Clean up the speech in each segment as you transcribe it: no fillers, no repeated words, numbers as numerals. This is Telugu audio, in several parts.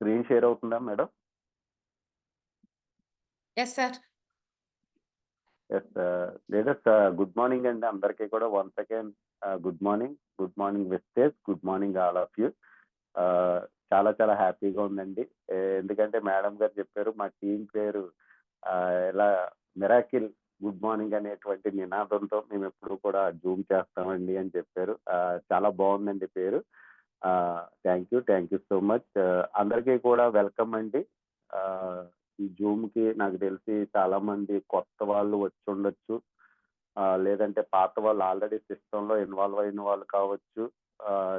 స్క్రీన్ షేర్ అవుతుందా madam? Yes sir. Yes. Leaders, good morning అండి అందరికీ కూడా. Once again good morning. Good morning విస్టేజ్. Good morning all of you. చాలా చాలా హ్యాపీగా ఉందండి. ఎందుకంటే మేడం గారు చెప్పారు మా టీం పేరు ఇలా మిరాకిల్ గుడ్ మార్నింగ్ అనేటువంటి నినాదంతో మేము ఎప్పుడు కూడా జూమ్ చేస్తామండి అని చెప్పారు. చాలా బాగుందండి పేరు. Thank you so much. అందరికీ కూడా వెల్కమ్ అండి. ఈ జూమ్కి నాకు తెలిసి చాలా మంది కొత్త వాళ్ళు వచ్చి ఉండొచ్చు, లేదంటే పాత వాళ్ళు ఆల్రెడీ సిస్టంలో ఇన్వాల్వ్ అయిన వాళ్ళు కావచ్చు,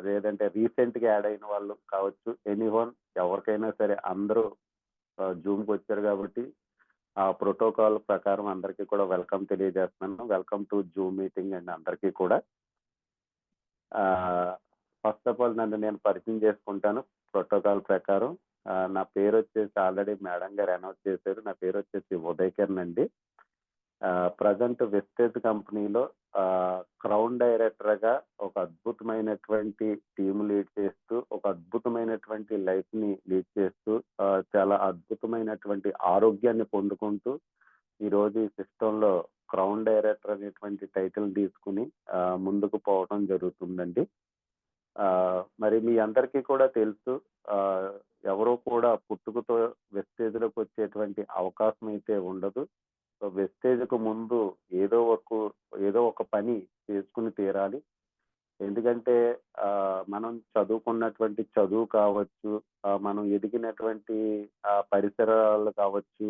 లేదంటే రీసెంట్గా యాడ్ అయిన వాళ్ళు కావచ్చు. ఎనీవన్, ఎవరికైనా సరే అందరూ జూమ్కి వచ్చారు కాబట్టి ఆ ప్రోటోకాల్ ప్రకారం అందరికీ కూడా వెల్కమ్ తెలియజేస్తున్నాను. వెల్కమ్ టు జూమ్ మీటింగ్ అండి అందరికీ కూడా. ఫస్ట్ ఆఫ్ ఆల్ నన్ను నేను పరిచయం చేసుకుంటాను ప్రోటోకాల్ ప్రకారం. నా పేరు వచ్చేసి ఆల్రెడీ మేడం గారు అనౌన్స్ చేశారు. నా పేరు వచ్చేసి ఉదయకిరణ్ అండి. ప్రజెంట్ వెస్టేజ్ కంపెనీలో క్రౌన్ డైరెక్టర్గా ఒక అద్భుతమైనటువంటి టీమ్ లీడ్ చేస్తూ, ఒక అద్భుతమైనటువంటి లైఫ్ని లీడ్ చేస్తూ, చాలా అద్భుతమైనటువంటి ఆరోగ్యాన్ని పొందుకుంటూ ఈరోజు ఈ సిస్టంలో క్రౌన్ డైరెక్టర్ అనేటువంటి టైటిల్ తీసుకుని ముందుకు పోవడం జరుగుతుందండి. మరి మీ అందరికీ కూడా తెలుసు, ఎవరో కూడా పుట్టుకతో వెస్టేజ్లోకి వచ్చేటువంటి అవకాశం అయితే ఉండదు. సో వెస్టేజ్కు ముందు ఏదో ఒక పని చేసుకుని తీరాలి. ఎందుకంటే మనం చదువుకున్నటువంటి చదువు కావచ్చు, మనం ఎదిగినటువంటి పరిసరాలు కావచ్చు,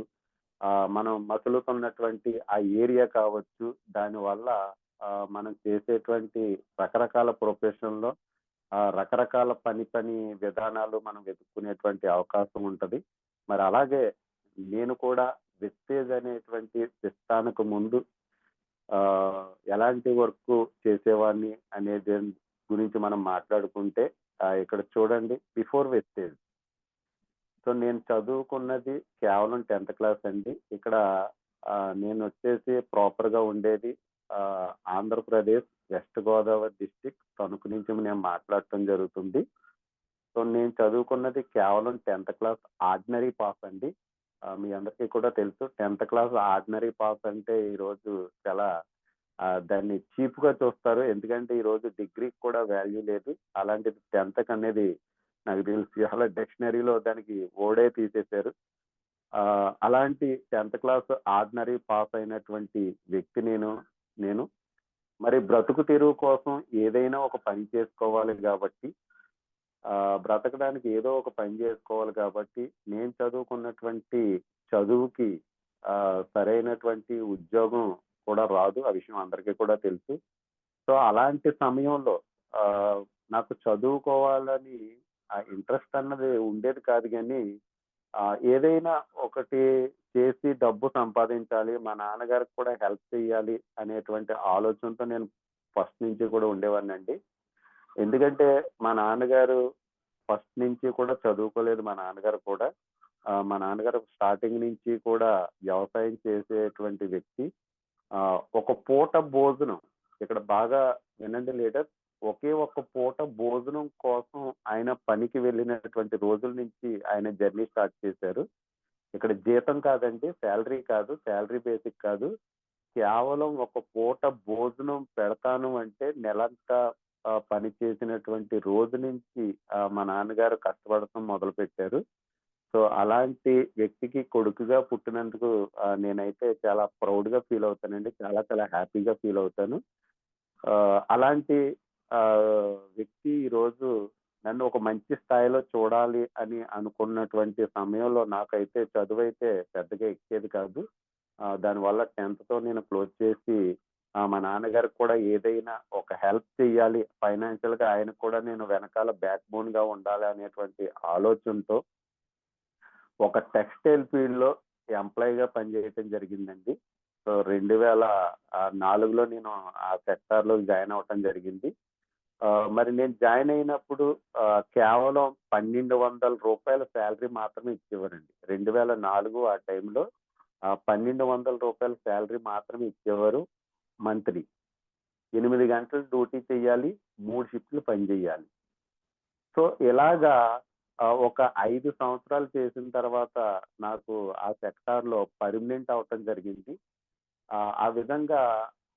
మనం మసులుతున్నటువంటి ఆ ఏరియా కావచ్చు, దానివల్ల మనం చేసేటువంటి రకరకాల ప్రొఫెషన్లో రకరకాల పని విధానాలు మనం వెతుక్కునేటువంటి అవకాశం ఉంటుంది. మరి అలాగే నేను కూడా వెస్టేజ్ అనేటువంటి సిస్టానికి ముందు ఎలాంటి వర్క్ చేసేవాడిని అనే దాని గురించి మనం మాట్లాడుకుంటే, ఇక్కడ చూడండి, బిఫోర్ వెస్టేజ్. సో నేను చదువుకున్నది కేవలం 10th క్లాస్ అండి. ఇక్కడ నేను వచ్చేసి ప్రాపర్గా ఉండేది ఆంధ్రప్రదేశ్ వెస్ట్ గోదావరి డిస్టిక్ తణుకు నుంచి నేను మాట్లాడటం జరుగుతుంది. సో నేను చదువుకున్నది కేవలం 10th క్లాస్ ఆర్డినరీ పాస్ అండి. మీ అందరికీ కూడా తెలుసు 10th క్లాస్ ఆర్డినరీ పాస్ అంటే ఈరోజు చాలా దాన్ని చీప్గా చూస్తారు. ఎందుకంటే ఈరోజు డిగ్రీకి కూడా వాల్యూ లేదు. అలాంటిది 10th అనేది నాకు తెలిసి అలా డిక్షనరీలో దానికి ఓడే తీసేశారు. అలాంటి 10th క్లాస్ ఆర్డినరీ పాస్ అయినటువంటి వ్యక్తి నేను మరి బ్రతుకు తెరువు కోసం ఏదైనా ఒక పని చేసుకోవాలి కాబట్టి, బ్రతకడానికి ఏదో ఒక పని చేసుకోవాలి కాబట్టి, నేను చదువుకున్నటువంటి చదువుకి సరైనటువంటి ఉద్యోగం కూడా రాదు. ఆ విషయం అందరికీ కూడా తెలుసు. సో అలాంటి సమయంలో నాకు చదువుకోవాలని ఇంట్రెస్ట్ అన్నది ఉండేది కాదు, కానీ ఏదైనా ఒకటి చేసి డబ్బు సంపాదించాలి, మా నాన్నగారికి కూడా హెల్ప్ చేయాలి అనేటువంటి ఆలోచనతో నేను ఫస్ట్ నుంచి కూడా ఉండేవాడిని అండి. ఎందుకంటే మా నాన్నగారు ఫస్ట్ నుంచి కూడా చదువుకోలేదు. మా నాన్నగారు స్టార్టింగ్ నుంచి కూడా వ్యవసాయం చేసేటువంటి వ్యక్తి. ఒక పూట భోజనం, ఇక్కడ బాగా వినండి లీడర్, ఒకే ఒక్క పూట భోజనం కోసం ఆయన పనికి వెళ్ళినటువంటి రోజుల నుంచి ఆయన జర్నీ స్టార్ట్ చేశారు. ఇక్కడ జీతం కాదండి, శాలరీ కాదు, శాలరీ బేసిక్ కాదు, కేవలం ఒక పూట భోజనం పెడతాను అంటే నెలంతా పని చేసినటువంటి రోజు నుంచి మా నాన్నగారు కష్టపడటం మొదలు పెట్టారు. సో అలాంటి వ్యక్తికి కొడుకుగా పుట్టినందుకు నేనైతే చాలా ప్రౌడ్గా ఫీల్ అవుతానండి. చాలా చాలా హ్యాపీగా ఫీల్ అవుతాను. అలాంటి వ్యక్తి ఈరోజు నన్ను ఒక మంచి స్థాయిలో చూడాలి అని అనుకున్నటువంటి సమయంలో నాకైతే చదువు అయితే పెద్దగా ఎక్కేది కాదు. దానివల్ల 10th నేను క్లోజ్ చేసి మా నాన్నగారికి కూడా ఏదైనా ఒక హెల్ప్ చేయాలి, ఫైనాన్షియల్గా ఆయనకు కూడా నేను వెనకాల బ్యాక్ బోన్గా ఉండాలి అనేటువంటి ఆలోచనతో ఒక టెక్స్టైల్ ఫీల్డ్లో ఎంప్లాయీగా పనిచేయటం జరిగిందండి. సో 2004లో నేను ఆ సెక్టార్లో జాయిన్ అవ్వటం జరిగింది. మరి నేను జాయిన్ అయినప్పుడు కేవలం రూ. 1,200 శాలరీ మాత్రమే ఇచ్చేవారండి. 2004 ఆ టైంలో రూ. 1,200 శాలరీ మాత్రమే ఇచ్చేవారు మంత్లీ. 8 గంటలు డ్యూటీ చేయాలి, 3 షిఫ్ట్లు పని చేయాలి. సో ఇలాగా ఒక 5 సంవత్సరాలు చేసిన తర్వాత నాకు ఆ సెక్టార్‌లో పర్మనెంట్ అవ్వటం జరిగింది. ఆ విధంగా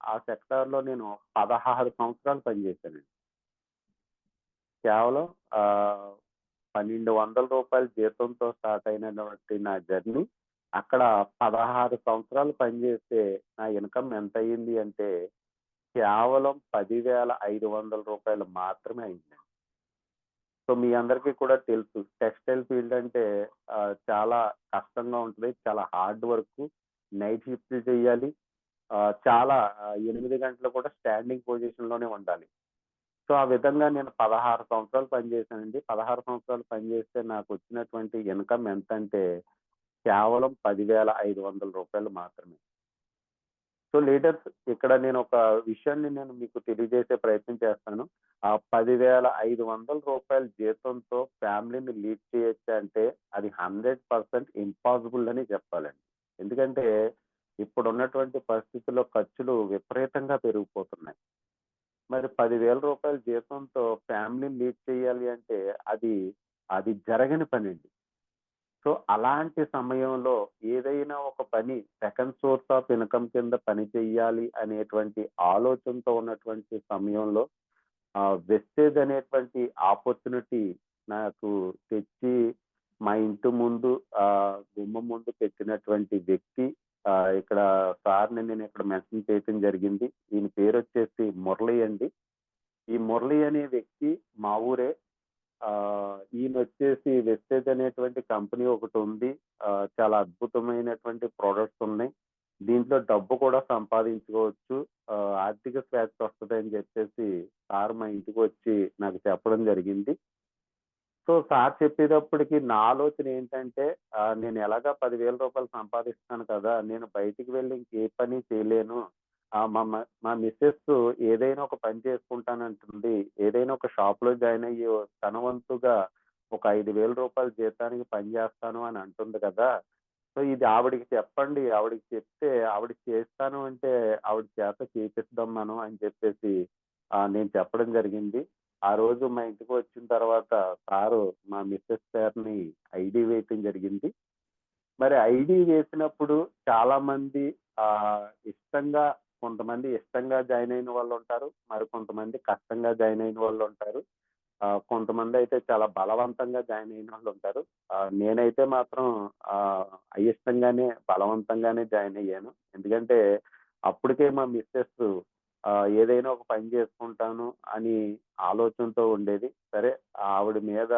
ఆ సెక్టార్‌లో నేను 16 సంవత్సరాలు పనిచేశానండి. కేవలం ఆహ్, రూ. 1,200 జీతంతో స్టార్ట్ అయినటువంటి నా జర్నీ అక్కడ 16 సంవత్సరాలు పనిచేస్తే నా ఇన్‌కమ్ ఎంతయింది అంటే కేవలం రూ. 10,500 మాత్రమే అయిందండి. సో, మీ అందరికీ కూడా తెలుసు టెక్స్‌టైల్ ఫీల్డ్ అంటే చాలా కష్టంగా ఉంటది. చాలా హార్డ్ వర్కు. నైట్ షిఫ్ట్‌లు చేయాలి. చాలా 8 గంటలు కూడా స్టాండింగ్ పొజిషన్‌లోనే ఉండాలి. సో, ఆ విధంగా నేను 16 సంవత్సరాలు పనిచేశానండి. 16 సంవత్సరాలు పనిచేస్తే నాకొచ్చినటువంటి ఇన్‌కమ్ ఎంతంటే కేవలం రూ. 10,500 మాత్రమే. సో, లీడర్స్ ఇక్కడ నేనొక విషయాన్ని నేను మీకు తెలియజేసే ప్రయత్నం చేస్తాను. ఆ రూ. 10,500 జీతంతో ఫ్యామిలీని లీడ్ చేయొచ్చా అంటే అది 100% ఇంపాసిబుల్ అని చెప్పాలండి. ఎందుకంటే ఇప్పుడున్నటువంటి పరిస్థితుల్లో ఖర్చులు విపరీతంగా పెరిగిపోతున్నాయి. మరి రూ. 10,000 జీతంతో ఫ్యామిలీని లీడ్ చేయాలి అంటే అది అది జరగని పనండి. సో, అలాంటి సమయంలో ఏదైనా ఒక పని సెకండ్ సోర్స్ ఆఫ్ ఇన్‌కమ్ కింద పని చెయ్యాలి అనేటువంటి ఆలోచనతో ఉన్నటువంటి సమయంలో వెస్టేజ్ అనేటువంటి ఆపర్చునిటీ నాకు తెచ్చి మా ఇంటి ముందు గుమ్మం ముందు పెట్టినటువంటి వ్యక్తి ఇక్కడ సార్‌ని నేనిక్కడ మెన్షన్ చేయటం జరిగింది. ఈయన పేరొచ్చేసి మురళి అండి. ఈ మురళి అనే వ్యక్తి మా ఊరే. ఈయనొచ్చేసి వెస్టేజ్ అనేటువంటి కంపెనీ ఒకటుంది. చాలా అద్భుతమైనటువంటి ప్రొడక్ట్స్ ఉన్నాయి. దీంట్లో డబ్బు కూడా సంపాదించుకోవచ్చు. ఆర్థిక స్వేచ్ఛ వస్తదని జెప్పేసి సార్ మా ఇంటికొచ్చి నాకు చెప్పడం జరిగింది. సో, సార్ చెప్పేటప్పటికి నా ఆలోచన ఏంటంటే నేను ఎలాగా రూ. 10,000 సంపాదిస్తున్నాను కదా! నేను బయటికి వెళ్లి ఇంకే పని చేయలేను. మా మిసెస్ ఏదైనా ఒక పని చేసుకుంటానంటుంది. ఏదైనా ఒక షాప్‌లో జాయిన్ అయ్యి తన వంతుగా ఒక రూ. 5,000 జీతానికి పని చేస్తాను అని అంటుంది కదా! సో, ఇది ఆవిడకి చెప్పండి. ఆవిడకి చెప్తే ఆవిడ చేస్తాను అంటే ఆవిడ చేత చేపిద్దాం మనం అని చెప్పేసి నేను చెప్పడం జరిగింది. ఆ రోజు మా ఇంటికొచ్చిన తర్వాత సారు మా మిసెస్ పేరుని ఐడీ వేయటం జరిగింది. మరి ఐడీ వేసినప్పుడు చాలామంది ఇష్టంగా కొంతమంది ఇష్టంగా జాయిన్ అయిన వాళ్ళుంటారు. మరి కొంతమంది కష్టంగా జాయిన్ అయిన వాళ్ళుంటారు. కొంతమందయితే చాలా బలవంతంగా జాయిన్ అయినోళ్ళుంటారు. నేనైతే మాత్రం అయిష్టంగానే, బలవంతంగానే జాయిన్ అయ్యాను. ఎందుకంటే అప్పటికే మా మిసెస్ ఏదైనా ఒక పని చేసుకుంటాను అని ఆలోచనతో ఉండేది. సరే ఆవిడ మీద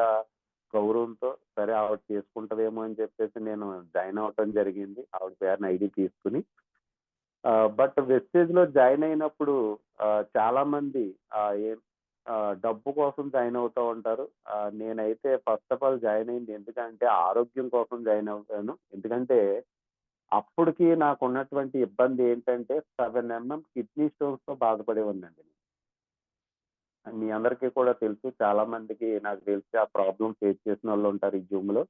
గౌరవంతో సరే ఆవిడ చేసుకుంటదేమో అని చెప్పేసి నేను జాయిన్ అవ్వటం జరిగింది. ఆవిడ పేరున ఐడీ తీసుకొని. బట్ వెస్టేజ్‌లో జాయిన్ అయినప్పుడు చాలామంది ఏం డబ్బు కోసం జాయిన్ అవుతా ఉంటారు. నేనైతే ఫస్ట్ ఆఫ్ ఆల్ జాయిన్ అయింది ఎందుకంటే ఆరోగ్యం కోసం జాయిన్ అవ్వాను. ఎందుకంటే అప్పటికి నాకున్నటువంటి ఇబ్బంది ఏంటంటే 7 కిడ్నీ స్టోన్స్‌తో బాధపడేవాడినండి. మీ అందరికీ కూడా తెలుసు. చాలా మందికి నాకు తెలిసి ఆ ప్రాబ్లమ్ ఫేస్ చేసినోళ్ళుంటారు ఈ జూమ్‌లో.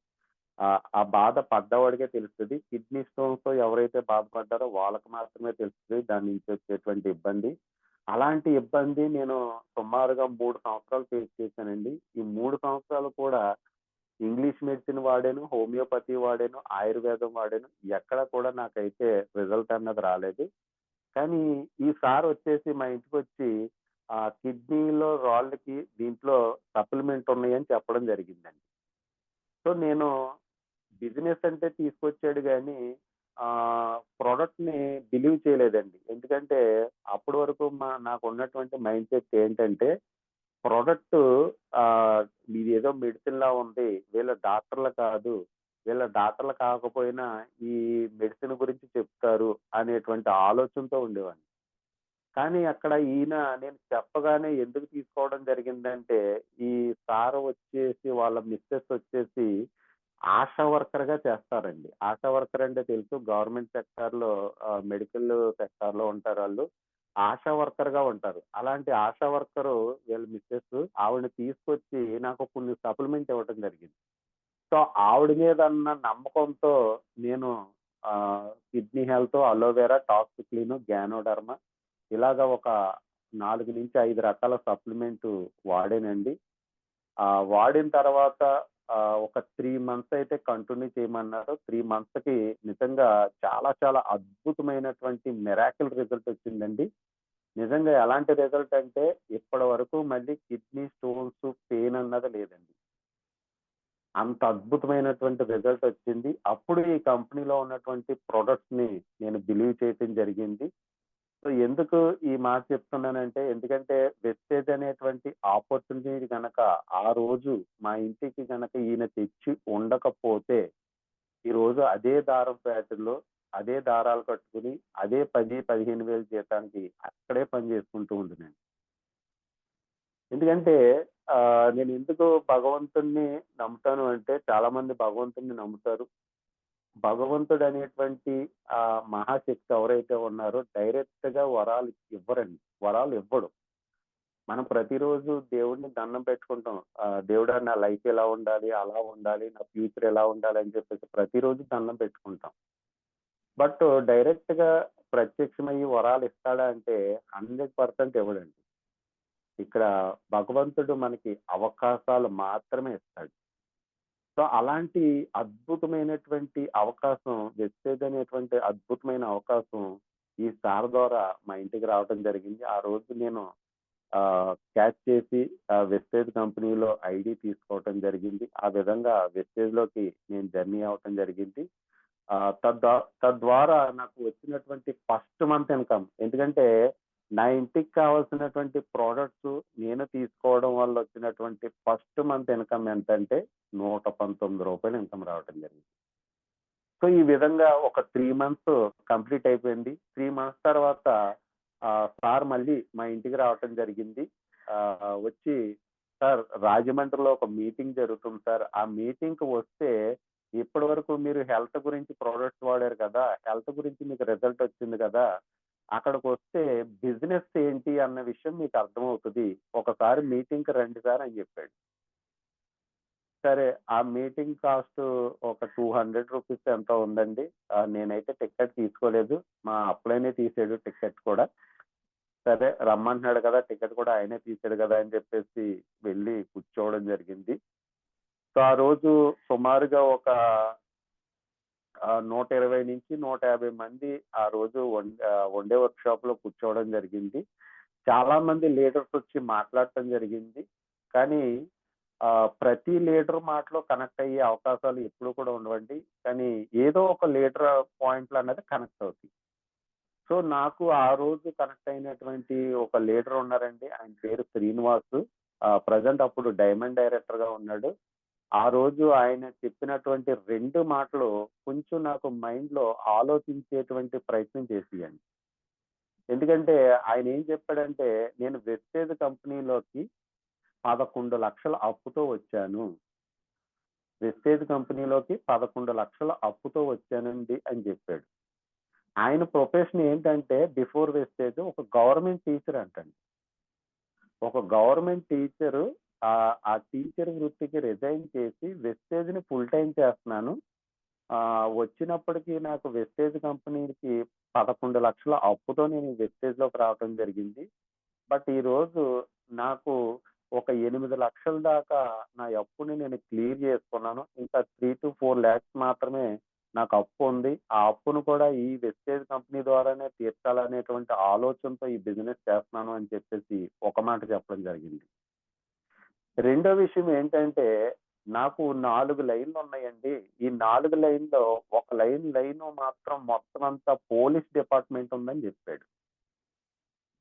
ఆ బాధ పడ్డవాడికే తెలుస్తది. కిడ్నీ స్టోన్స్‌తో ఎవరైతే బాధపడ్డారో వాళ్ళకి మాత్రమే తెలుస్తది దాని నుంచి వచ్చేటువంటి ఇబ్బంది. అలాంటి ఇబ్బంది నేను సుమారుగా 3 సంవత్సరాలు ఫేస్ చేశానండి. ఈ 3 సంవత్సరాలు కూడా ఇంగ్లీష్ మెడిసిన్ వాడాను, హోమియోపతి వాడాను, ఆయుర్వేదం వాడాను. ఎక్కడ కూడా నాకైతే రిజల్ట్ అన్నది రాలేదు. కానీ ఈ సార్ వచ్చేసి మా ఇంటికొచ్చి కిడ్నీలో రాళ్ళకి దీంట్లో సప్లిమెంట్ ఉన్నాయని చెప్పడం జరిగిందండి. సో, నేను బిజినెస్ అంటే తీసుకొచ్చాడు గానీ ప్రొడక్ట్‌ని బిలీవ్ చేయలేదండి. ఎందుకంటే అప్పటి వరకు నాకున్నటువంటి మైండ్‌సెట్ ఏంటంటే ప్రొడక్టు ఆహ్, ఇదేదో మెడిసిన్‌లా ఉంది. వీళ్ళు డాక్టర్లు కాదు. వీళ్ళు డాక్టర్లు కాకపోయినా ఈ మెడిసిన్ గురించి చెప్తారు అనేటువంటి ఆలోచనతో ఉండేవాడిని. కానీ అక్కడ ఈయన నేను చెప్పగానే ఎందుకు తీసుకోవడం జరిగిందంటే, ఈ సార్ వచ్చేసి వాళ్ళ మిసెస్ వచ్చేసి ఆశా వర్కర్‌గా చేస్తారండి. ఆశా వర్కర్ అంటే తెలుసు గవర్నమెంట్ సెక్టార్‌లో మెడికల్ సెక్టార్‌లో ఉంటారాళ్ళు. ఆశా వర్కర్‌గా ఉంటారు. అలాంటి ఆశా వర్కరు వీళ్ళ మిసెస్ ఆవిడని తీసుకొచ్చి నాకు కొన్ని సప్లిమెంట్ ఇవ్వటం జరిగింది. సో, ఆవిడ మీద ఉన్న నమ్మకంతో నేను కిడ్నీ హెల్త్, అలోవెరా, టాక్సిక్లిన్, గ్యానోడర్మ ఇలాగ ఒక 4-5 రకాల సప్లిమెంటు వాడానండి. వాడిన తర్వాత ఒక 3 మంత్స్ అయితే కంటిన్యూ చేయమన్నారు. 3 మంత్స్‌కి నిజంగా చాలా చాలా అద్భుతమైనటువంటి మిరాకిల్ రిజల్ట్ వచ్చిందండి. నిజంగా ఎలాంటి రిజల్ట్ అంటే ఇప్పటి వరకు మళ్ళీ కిడ్నీ స్టోన్స్, పెయిన్ అన్నది లేదండి. అంత అద్భుతమైనటువంటి రిజల్ట్ వచ్చింది. అప్పుడు ఈ కంపెనీలో ఉన్నటువంటి ప్రొడక్ట్స్‌ని నేను బిలీవ్ చేయటం జరిగింది. సో, ఎందుకు ఈ మాట చెప్తున్నానంటే, ఎందుకంటే వెస్టేజ్ అనేటువంటి ఆపర్చునిటీ గనక ఆ రోజు మా ఇంటికి గనక ఈయన తెచ్చి ఉండకపోతే, ఈరోజు అదే దారం ఫ్యాక్టరీలో అదే దారాలు కట్టుకొని, అదే 10, 15,000 జీతానికి అక్కడే పని చేసుకుంటూ ఉండునండి. ఎందుకంటే నేనెందుకు భగవంతుడిని నమ్ముతాను అంటే, చాలా మంది భగవంతుడిని నమ్ముతారు. భగవంతుడనేటువంటి మహాశక్తి ఎవరైతే ఉన్నారో డైరెక్ట్‌గా వరాలు ఇవ్వరండి. వరాలు ఇవ్వడు. మనం ప్రతిరోజు దేవుడిని దండం పెట్టుకుంటాం. దేవుడా నా లైఫ్ ఎలా ఉండాలి, అలా ఉండాలి, నా ఫ్యూచర్ ఎలా ఉండాలి అని చెప్పేసి ప్రతిరోజు దండం పెట్టుకుంటాం. బట్ డైరెక్ట్‌గా ప్రత్యక్షమయ్యి వరాలు ఇస్తాడా అంటే 100% ఇవ్వడండి. ఇక్కడ భగవంతుడు మనకి అవకాశాలు మాత్రమే ఇస్తాడు. సో, అలాంటి అద్భుతమైనటువంటి అవకాశం వెస్టేజ్ అనేటువంటి అద్భుతమైన అవకాశం ఈ సార్ ద్వారా మా ఇంటికి రావటం జరిగింది. ఆ రోజు నేను క్యాచ్ చేసి వెస్టేజ్ కంపెనీలో ఐడీ తీసుకోవటం జరిగింది. ఆ విధంగా వెస్టేజ్‌లోకి నేను జర్నీ అవ్వటం జరిగింది. తద్వారా నాకు వచ్చినటువంటి ఫస్ట్ మంత్ ఇన్‌కమ్ ఎందుకంటే నా ఇంటికి కావాల్సినటువంటి ప్రొడక్ట్స్ నేను తీసుకోవడం వల్ల వచ్చినటువంటి ఫస్ట్ మంత్ ఇన్‌కమ్ ఎంతంటే రూ. 119 ఇన్‌కమ్ రావటం జరిగింది. సో, ఈ విధంగా ఒక 3 మంత్స్ కంప్లీట్ అయిపోయింది. 3 మంత్స్ తర్వాత సార్ మళ్ళీ మా ఇంటికి రావటం జరిగింది. వచ్చి "సార్ రాజమండ్రిలో ఒక మీటింగ్ జరుగుతుంది సార్. ఆ మీటింగ్‌కి వస్తే ఇప్పటివరకు మీరు హెల్త్ గురించి ప్రొడక్ట్స్ వాడారు కదా! హెల్త్ గురించి మీకు రిజల్ట్ వచ్చింది కదా! అక్కడికొస్తే బిజినెస్ ఏంటి అన్న విషయం మీకు అర్థమవుతది. ఒకసారి మీటింగ్‌కి రండి సార్" అని చెప్పాడు. సరే. ఆ మీటింగ్ కాస్ట్ ఒక రూ. 200 ఎంతో ఉందండి. నేనైతే టికెట్ తీసుకోలేదు. మా అప్లైనే తీసాడు టికెట్ కూడా. సరే రమ్మంటున్నాడు కదా! టికెట్ కూడా ఆయనే తీసాడు కదా! అని చెప్పేసి వెళ్లి కూర్చోవడం జరిగింది. సో, ఆ రోజు సుమారుగా ఒక 120-150 మంది ఆ రోజు వన్ డే వర్క్‌షాప్‌లో కూర్చోవడం జరిగింది. చాలా మంది లీడర్స్ వచ్చి మాట్లాడటం జరిగింది. కానీ ప్రతి లీడర్ మాటలో కనెక్ట్ అయ్యే అవకాశాలు ఎప్పుడు కూడా ఉండవండి. కానీ ఏదో ఒక లీడర్ పాయింట్‌లనేది కనెక్ట్ అవుతాయి. సో, నాకు ఆ రోజు కనెక్ట్ అయినటువంటి ఒక లీడర్ ఉన్నారండి. ఆయన పేరు శ్రీనివాసు. ప్రెజెంట్ అప్పుడు డైమండ్ డైరెక్టర్‌గా ఉన్నాడు. ఆ రోజు ఆయన చెప్పినటువంటి 2 మాటలు కొంచెం నాకు మైండ్‌లో ఆలోచించేటువంటి ప్రయత్నం చేసియండి. ఎందుకంటే ఆయన ఏం చెప్పాడంటే, "నేను వెస్టేజ్ కంపెనీలోకి 11,00,000 అప్పుతో వచ్చాను. వెస్టేజ్ కంపెనీలోకి 11,00,000 అప్పుతో వచ్చానండి" అని చెప్పాడు. ఆయన ప్రొఫెషన్ ఏంటంటే బిఫోర్ వెస్టేజ్ ఒక గవర్నమెంట్ టీచర్ అంటండి. ఒక గవర్నమెంట్ టీచరు ఆ టీచర్ వృత్తికి రిజైన్ చేసి వెస్టేజ్‌ని ఫుల్ టైమ్ చేస్తున్నాను. వచ్చినప్పటికి నాకు వెస్టేజ్ కంపెనీకి 11,00,000 అప్పుతో నేను వెస్టేజ్‌లోకి రావటం జరిగింది. బట్ ఈరోజు నాకు ఒక 8,00,000 దాకా నా అప్పుని నేను క్లియర్ చేసుకున్నాను. ఇంకా 3-4 లాక్స్ మాత్రమే నాకు అప్పుంది. ఆ అప్పును కూడా ఈ వెస్టేజ్ కంపెనీ ద్వారానే తీర్చాలనేటువంటి ఆలోచనతో ఈ బిజినెస్ చేస్తున్నాను అని చెప్పేసి ఒక మాట చెప్పడం జరిగింది. రెండో విషయం ఏంటంటే, నాకు 4 లైన్‌లున్నాయండి. ఈ 4 లైన్‌లో ఒక లైను మాత్రం మొత్తం అంతా పోలీస్ డిపార్ట్‌మెంట్ ఉందని జెప్పాడు.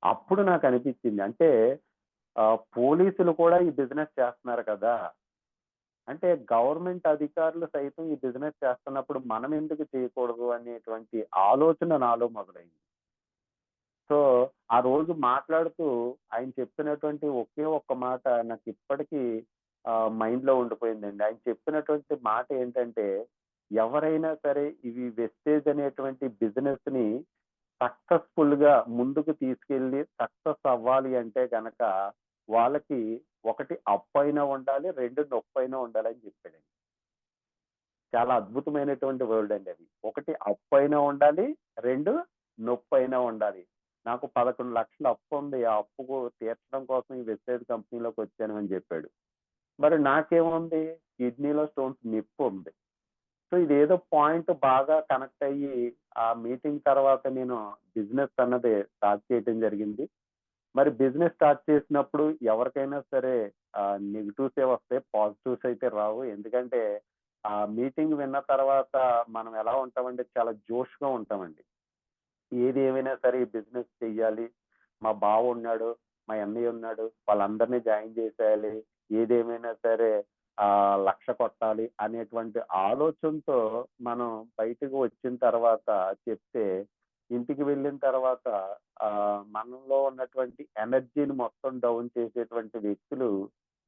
అప్పుడు నాకనిపిచ్చింది. అంటే పోలీసులు కూడా ఈ బిజినెస్ చేస్తున్నారు కదా! అంటే గవర్నమెంట్ అధికారులు సైతం ఈ బిజినెస్ చేస్తున్నప్పుడు మనం ఎందుకు చేయకూడదు అనేటువంటి ఆలోచన నాలో మొదలైంది. సో, ఆ రోజు మాట్లాడుతూ ఆయన చెప్పినటువంటి ఒకే ఒక్క మాట నాకిప్పటికీ మైండ్‌లో ఉండిపోయిందండి. ఆయన చెప్పినటువంటి మాట ఏంటంటే, ఎవరైనా సరే ఇవి వెస్టేజ్ అనేటువంటి బిజినెస్‌ని సక్సెస్‌ఫుల్‌గా ముందుకు తీసుకెళ్ళి సక్సెస్ అవ్వాలి అంటే గనక వాళ్ళకి ఒకటి అప్పైనా ఉండాలి, 2 నొప్పైనా ఉండాలని చెప్పాడండి. చాలా అద్భుతమైనటువంటి వర్డ్ అండి అది. ఒకటి అప్పైనా ఉండాలి, 2 నొప్పైనా ఉండాలి. నాకు 11,00,000 అప్పుంది. ఆ అప్పు తీర్చడం కోసం ఈ వెస్టేజ్ కంపెనీలోకొచ్చాను అని జెప్పాడు. మరి నాకేముంది? కిడ్నీలో స్టోన్స్ నొప్పుంది. సో, ఇదేదో పాయింట్ బాగా కనెక్ట్ అయ్యి, ఆ మీటింగ్ తర్వాత నేను బిజినెస్ అన్నది స్టార్ట్ చేయటం జరిగింది. మరి బిజినెస్ స్టార్ట్ చేసినప్పుడు ఎవరికైనా సరే నెగెటివ్సే వస్తాయి. పాజిటివ్స్ అయితే రావు. ఎందుకంటే, ఆ మీటింగ్ విన్న తర్వాత మనం ఎలా ఉంటామంటే చాలా జోష్‌గా ఉంటామండి. ఏది ఏమైనా సరే ఈ బిజినెస్ చెయ్యాలి. మా బావున్నాడు, మా అన్నయ్య ఉన్నాడు. వాళ్ళందరిని జాయిన్ చేసేయాలి. ఏదేమైనా సరే 1,00,000 కొట్టాలి అనేటువంటి ఆలోచనతో మనం బయటకు వచ్చిన తర్వాత చెప్తే, ఇంటికి వెళ్ళిన తర్వాత మనలో ఉన్నటువంటి ఎనర్జీని మొత్తం డౌన్ చేసేటువంటి వ్యక్తులు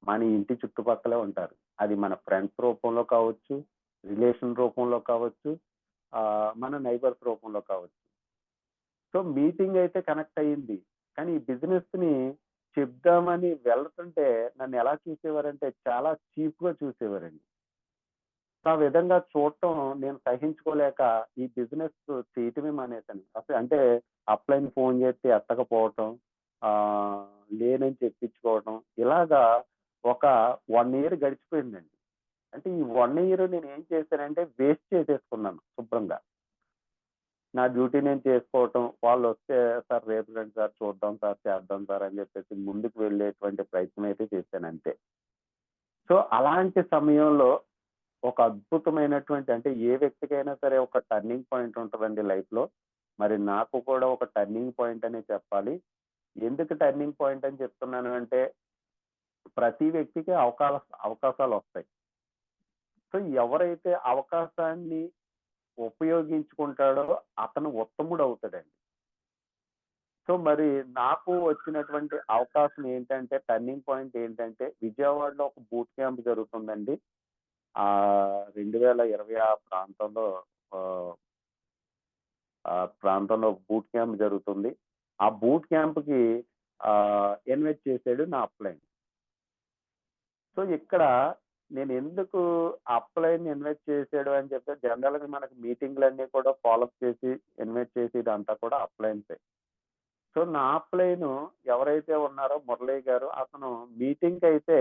మన ఇంటి చుట్టుపక్కలే ఉంటారు. అది మన ఫ్రెండ్స్ రూపంలో కావచ్చు, రిలేషన్ రూపంలో కావచ్చు, మన నైబర్స్ రూపంలో కావచ్చు. సో, మీటింగ్ అయితే కనెక్ట్ అయింది. కానీ ఈ బిజినెస్‌ని చెప్దామని వెళ్తుంటే నన్నెలా చూసేవారంటే చాలా చీప్‌గా చూసేవారండి. ఆ విధంగా చూడటం నేను సహించుకోలేక ఈ బిజినెస్ చేయటమే మానేశాను. అంటే అప్‌లైన్ ఫోన్ చేస్తే ఎత్తకపోవటం, లేనని చెప్పించుకోవటం ఇలాగా ఒక 1 ఇయర్ గడిచిపోయిందండి. అంటే ఈ 1 ఇయర్ నేనేం చేశానంటే వేస్ట్ చేసేసుకున్నాను శుభ్రంగా. నా డ్యూటీ నేను చేసుకోవటం. వాళ్ళొస్తే సార్ రేపు రండి సార్, చూద్దాం సార్, చేద్దాం సార్ అని చెప్పేసి ముందుకు వెళ్ళేటువంటి ప్రయత్నం అయితే చేశానంతే. సో, అలాంటి సమయంలో ఒక అద్భుతమైనటువంటి అంటే ఏ వ్యక్తికైనా సరే ఒక టర్నింగ్ పాయింట్ ఉంటదండి లైఫ్‌లో. మరి నాకు కూడా ఒక టర్నింగ్ పాయింట్ అనే చెప్పాలి. ఎందుకు టర్నింగ్ పాయింట్ అని చెప్తున్నాను అంటే, ప్రతి వ్యక్తికి అవకాశాలొస్తాయి. సో, ఎవరైతే అవకాశాన్ని ఉపయోగించుకుంటాడో అతను ఉత్తముడవుతాడండి. సో, మరి నాకు వచ్చినటువంటి అవకాశం ఏంటంటే, టర్నింగ్ పాయింట్ ఏంటంటే, విజయవాడలో ఒక బూట్ క్యాంప్ జరుగుతుందండి. 2020 ఆ ప్రాంతంలో ఆహ్, ఆ ప్రాంతంలో బూట్ క్యాంప్ జరుగుతుంది. ఆ బూట్ క్యాంప్‌కి ఇన్వైట్ చేసాడు నా అప్‌లైన్. సో, ఇక్కడ నేనెందుకు అప్‌లైన్‌ని ఇన్వైట్ చేసాడు అని చెప్తే, జనరల్‌గా మనకు మీటింగ్‌లన్నీ కూడా ఫాలో అప్ చేసి, ఇన్వైట్ చేసి ఇదంతా కూడా అప్‌లైన్సే. సో, నా అప్‌లైను ఎవరైతే ఉన్నారో మురళి గారు, అతను మీటింగ్‌కైతే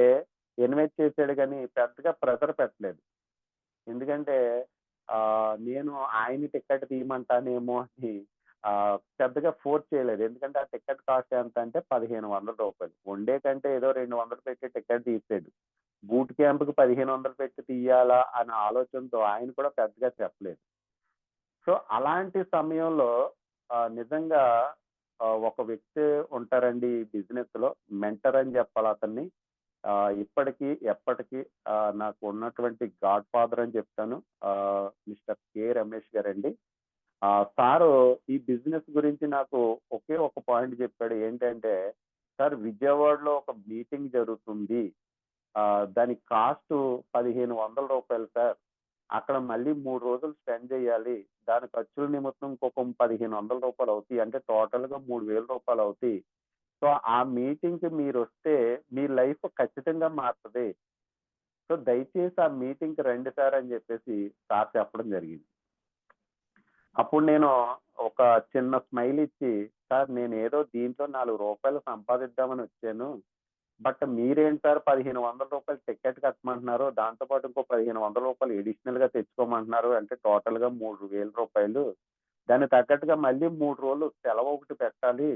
ఇన్వైట్ చేసాడు గానీ, పెద్దగా ప్రెషర్ పెట్టలేదు. ఎందుకంటే నేను ఆయన్ని టికెట్ తీయమంటానేమో అని పెద్దగా ఫోర్స్ చేయలేదు. ఎందుకంటే ఆ టికెట్ కాస్ట్ ఎంతంటే రూ. 1,500. వన్ డే కంటే ఏదో 200 పెట్టి టికెట్ తీసాడు. బూట్ క్యాంప్‌కి 1,500 పెట్టి తీయాలా అనే ఆలోచనతో ఆయన కూడా పెద్దగా చెప్పలేదు. సో, అలాంటి సమయంలో నిజంగా ఒక వ్యక్తి ఉంటారండి ఈ బిజినెస్‌లో. మెంటర్ అని చెప్పాలి అతన్ని. ఇప్పటికి, ఎప్పటికి నాకు ఉన్నటువంటి గాడ్ ఫాదర్ అని చెప్తాను. Mister K. రమేష్ గారండి. సారు ఈ బిజినెస్ గురించి నాకు ఒకే ఒక పాయింట్ చెప్పాడు. ఏంటంటే, "సార్ విజయవాడలో ఒక మీటింగ్ జరుగుతుంది. దాని కాస్టు రూ. 1,500 సార్. అక్కడ మళ్ళీ 3 రోజులు స్పెండ్ చేయాలి. దాని ఖర్చుల నిమిత్తం ఇంకొక రూ. 1,500 అవుతాయి. అంటే టోటల్‌గా రూ. 3,000 అవుతాయి. సో, ఆ మీటింగ్‌కి మీరొస్తే మీ లైఫ్ ఖచ్చితంగా మారతది. సో, దయచేసి ఆ మీటింగ్‌కి రండి సార్" అని చెప్పేసి సార్ చెప్పడం జరిగింది. అప్పుడు నేను ఒక చిన్న స్మైల్ ఇచ్చి, "సార్ నేనేదో దీంట్లో రూ. 4 సంపాదిద్దామని వచ్చాను. బట్ మీరేంటి సార్ రూ. 1,500 టికెట్ కట్టమంటున్నారు. దాంతో పాటు ఇంకో రూ. 1,500 అడిషనల్‌గా తెచ్చుకోమంటున్నారు. అంటే టోటల్‌గా రూ. 3,000. దానికి తగ్గట్టుగా మళ్ళీ 3 రోజులు సెలవొకటి పెట్టాలి.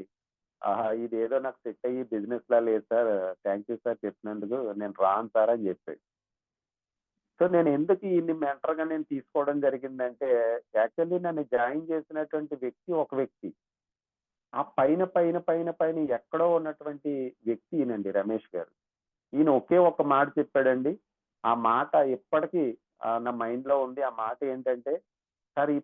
ఇదేదో నాకు సెట్ అయ్యి బిజినెస్‌లా లేదు సార్. థాంక్ యూ సార్ చెప్పినందుకు. నేను రాను సార్" అని చెప్పాడు. సో, నేనెందుకు ఈయన్ని మెంటర్‌గా నేను తీసుకోవడం జరిగిందంటే, యాక్చువల్లీ నన్ను జాయిన్ చేసినటువంటి వ్యక్తి ఒక వ్యక్తి. ఆ పైన ఎక్కడో ఉన్నటువంటి వ్యక్తి ఈయనండి రమేష్ గారు. ఈయన ఒకే ఒక్క మాట చెప్పాడండి. ఆ మాట ఇప్పటికి నా మైండ్‌లో ఉంది. ఆ మాట ఏంటంటే, "సార్ ఈ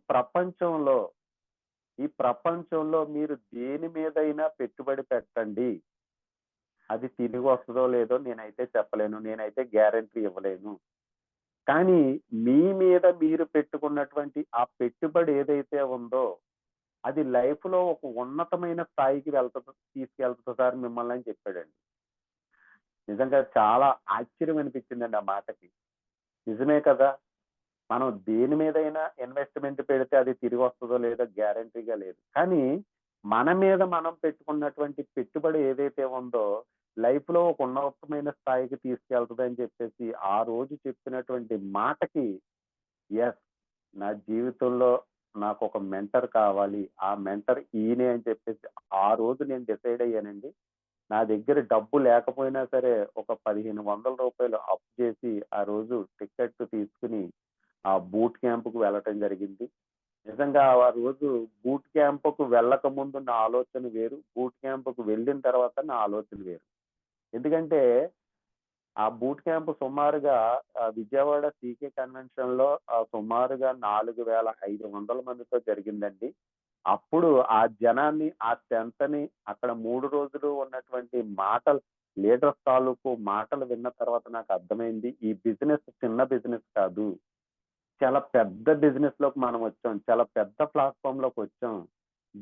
ప్రపంచంలో మీరు దేని మీదైనా పెట్టుబడి పెట్టండి. అది తిరిగొస్తదో లేదో నేనైతే చెప్పలేను. నేనైతే గ్యారంటీ ఇవ్వలేను. కానీ మీ మీద మీరు పెట్టుకున్నటువంటి ఆ పెట్టుబడి ఏదైతే ఉందో, అది లైఫ్‌లో ఒక ఉన్నతమైన స్థాయికి తీసుకెళ్తది సార్ మిమ్మల్ని" అని చెప్పాడండి. నిజంగా చాలా ఆశ్చర్యం అనిపించిందండి ఆ మాటకి. నిజమే కదా! మనం దేని మీదైనా ఇన్వెస్ట్‌మెంట్ పెడితే అది తిరిగొస్తదో లేదో గ్యారంటీగా లేదు. కానీ మన మీద మనం పెట్టుకున్నటువంటి పెట్టుబడి ఏదైతే ఉందో, లైఫ్‌లో ఒక ఉన్నతమైన స్థాయికి తీసుకెళ్తదని చెప్పేసి, ఆ రోజు చెప్పినటువంటి మాటకి యెస్. నా జీవితంలో నాకొక మెంటర్ కావాలి. ఆ మెంటర్ ఈయనే అని చెప్పేసి ఆ రోజు నేను డిసైడ్ అయ్యానండి. నా దగ్గర డబ్బు లేకపోయినా సరే ఒక రూ. 1500 అప్పు చేసి ఆ రోజు టికెట్ తీసుకొని ఆ బూట్ క్యాంప్‌కి వెళ్ళటం జరిగింది. నిజంగా ఆ రోజు బూట్ క్యాంప్‌కు వెళ్ళకముందు నా ఆలోచన వేరు. బూట్ క్యాంప్‌కి వెళ్ళిన తర్వాత నా ఆలోచన వేరు. ఎందుకంటే ఆ బూట్ క్యాంప్ సుమారుగా విజయవాడ సీకే కన్వెన్షన్‌లో సుమారుగా 4500 మందితో జరిగిందండి. అప్పుడు ఆ జనాన్ని, ఆ స్ట్రెంగ్త్‌ని అక్కడ 3 రోజులు ఉన్నటువంటి మాటలు లీడర్స్ తాలూకు మాటలు విన్న తర్వాత నాకు అర్థమైంది. ఈ బిజినెస్ చిన్న బిజినెస్ కాదు. చాలా పెద్ద బిజినెస్‌లోకి మనం వచ్చాం. చాలా పెద్ద ప్లాట్‌ఫార్మ్‌లోకొచ్చాం.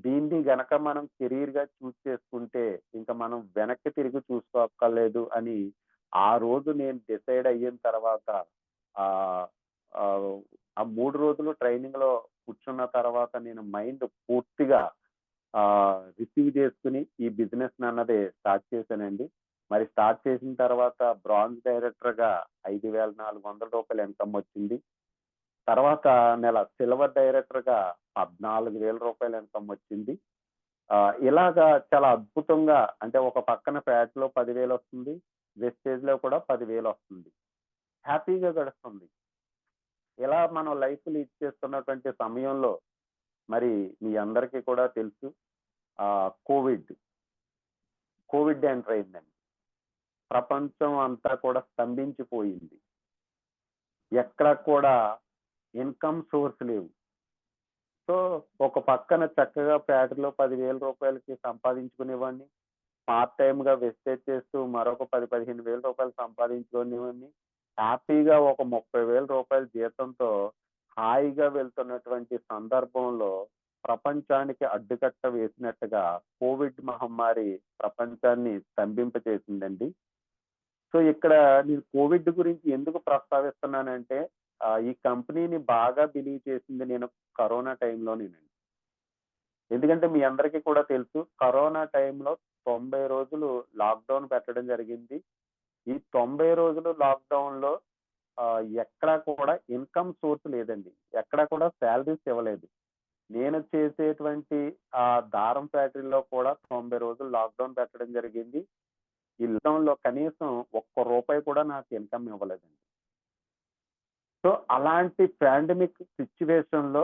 దీన్ని గనక మనం కెరియర్‌గా చూజ్ చేసుకుంటే, ఇంక మనం వెనక్కి తిరిగి చూసుకోక్కర్లేదు అని, ఆ రోజు నేను డిసైడ్ అయిన తర్వాత ఆహ్, ఆహ్, ఆ 3 రోజులు ట్రైనింగ్‌లో కూర్చున్న తర్వాత నేను మైండ్ పూర్తిగా రిసీవ్ చేసుకొని ఈ బిజినెస్‌నన్నది స్టార్ట్ చేశానండి. మరి స్టార్ట్ చేసిన తర్వాత బ్రాంజ్ డైరెక్టర్‌గా రూ. 5,400 ఇన్‌కమ్ వచ్చింది. తర్వాత నెల సిల్వర్ డైరెక్టర్‌గా రూ. 14,000 ఇన్‌కమ్ వచ్చింది. ఇలాగా చాలా అద్భుతంగా అంటే ఒక పక్కన ఫ్యాట్‌లో 10,000 వస్తుంది. వెస్టేజ్‌లో కూడా 10,000 వస్తుంది. హ్యాపీగా గడుస్తుంది. ఇలా మనం లైఫ్ లీడ్ చేస్తున్నటువంటి సమయంలో మరి మీ అందరికీ కూడా తెలుసు కోవిడ్. కోవిడ్ ఎంటర్ అయిందండి. ప్రపంచం అంతా కూడా స్తంభించిపోయింది. ఎక్కడ కూడా ఇన్‌కమ్ సోర్స్ లేవు. సో, ఒక పక్కన చక్కగా ఫ్యాక్టరీలో రూ. 10,000కి సంపాదించుకునేవాడిని. పార్ట్ టైమ్‌గా వెస్టేజ్ చేస్తూ మరొక 15,000 సంపాదించుకునేవాడిని. హ్యాపీగా ఒక రూ. 30,000 జీతంతో హాయిగా వెళ్తున్నటువంటి సందర్భంలో ప్రపంచానికి అడ్డుకట్ట వేసినట్టుగా కోవిడ్ మహమ్మారి ప్రపంచాన్ని స్తంభింపచేసిందండి. సో, ఇక్కడ నేను కోవిడ్ గురించి ఎందుకు ప్రస్తావిస్తున్నానంటే ఈ కంపెనీని బాగా బిలీవ్ చేసింది నేను కరోనా టైంలోనేనండి. ఎందుకంటే మీ అందరికీ కూడా తెలుసు కరోనా టైంలో 90 రోజులు లాక్‌డౌన్ పెట్టడం జరిగింది. ఈ 90 రోజులు లాక్‌డౌన్‌లో ఎక్కడా కూడా ఇన్‌కమ్ సోర్స్ లేదండి. ఎక్కడా కూడా సాలరీస్ ఇవ్వలేదు. నేను చేసేటువంటి దారం ఫ్యాక్టరీలో కూడా 90 రోజులు లాక్‌డౌన్ పెట్టడం జరిగింది. ఈ లాక్‌డౌన్‌లో కనీసం ఒక్క రూపాయి కూడా నాకు ఇన్‌కమ్ ఇవ్వలేదండి. సో, అలాంటి పాండమిక్ సిట్యుయేషన్‌లో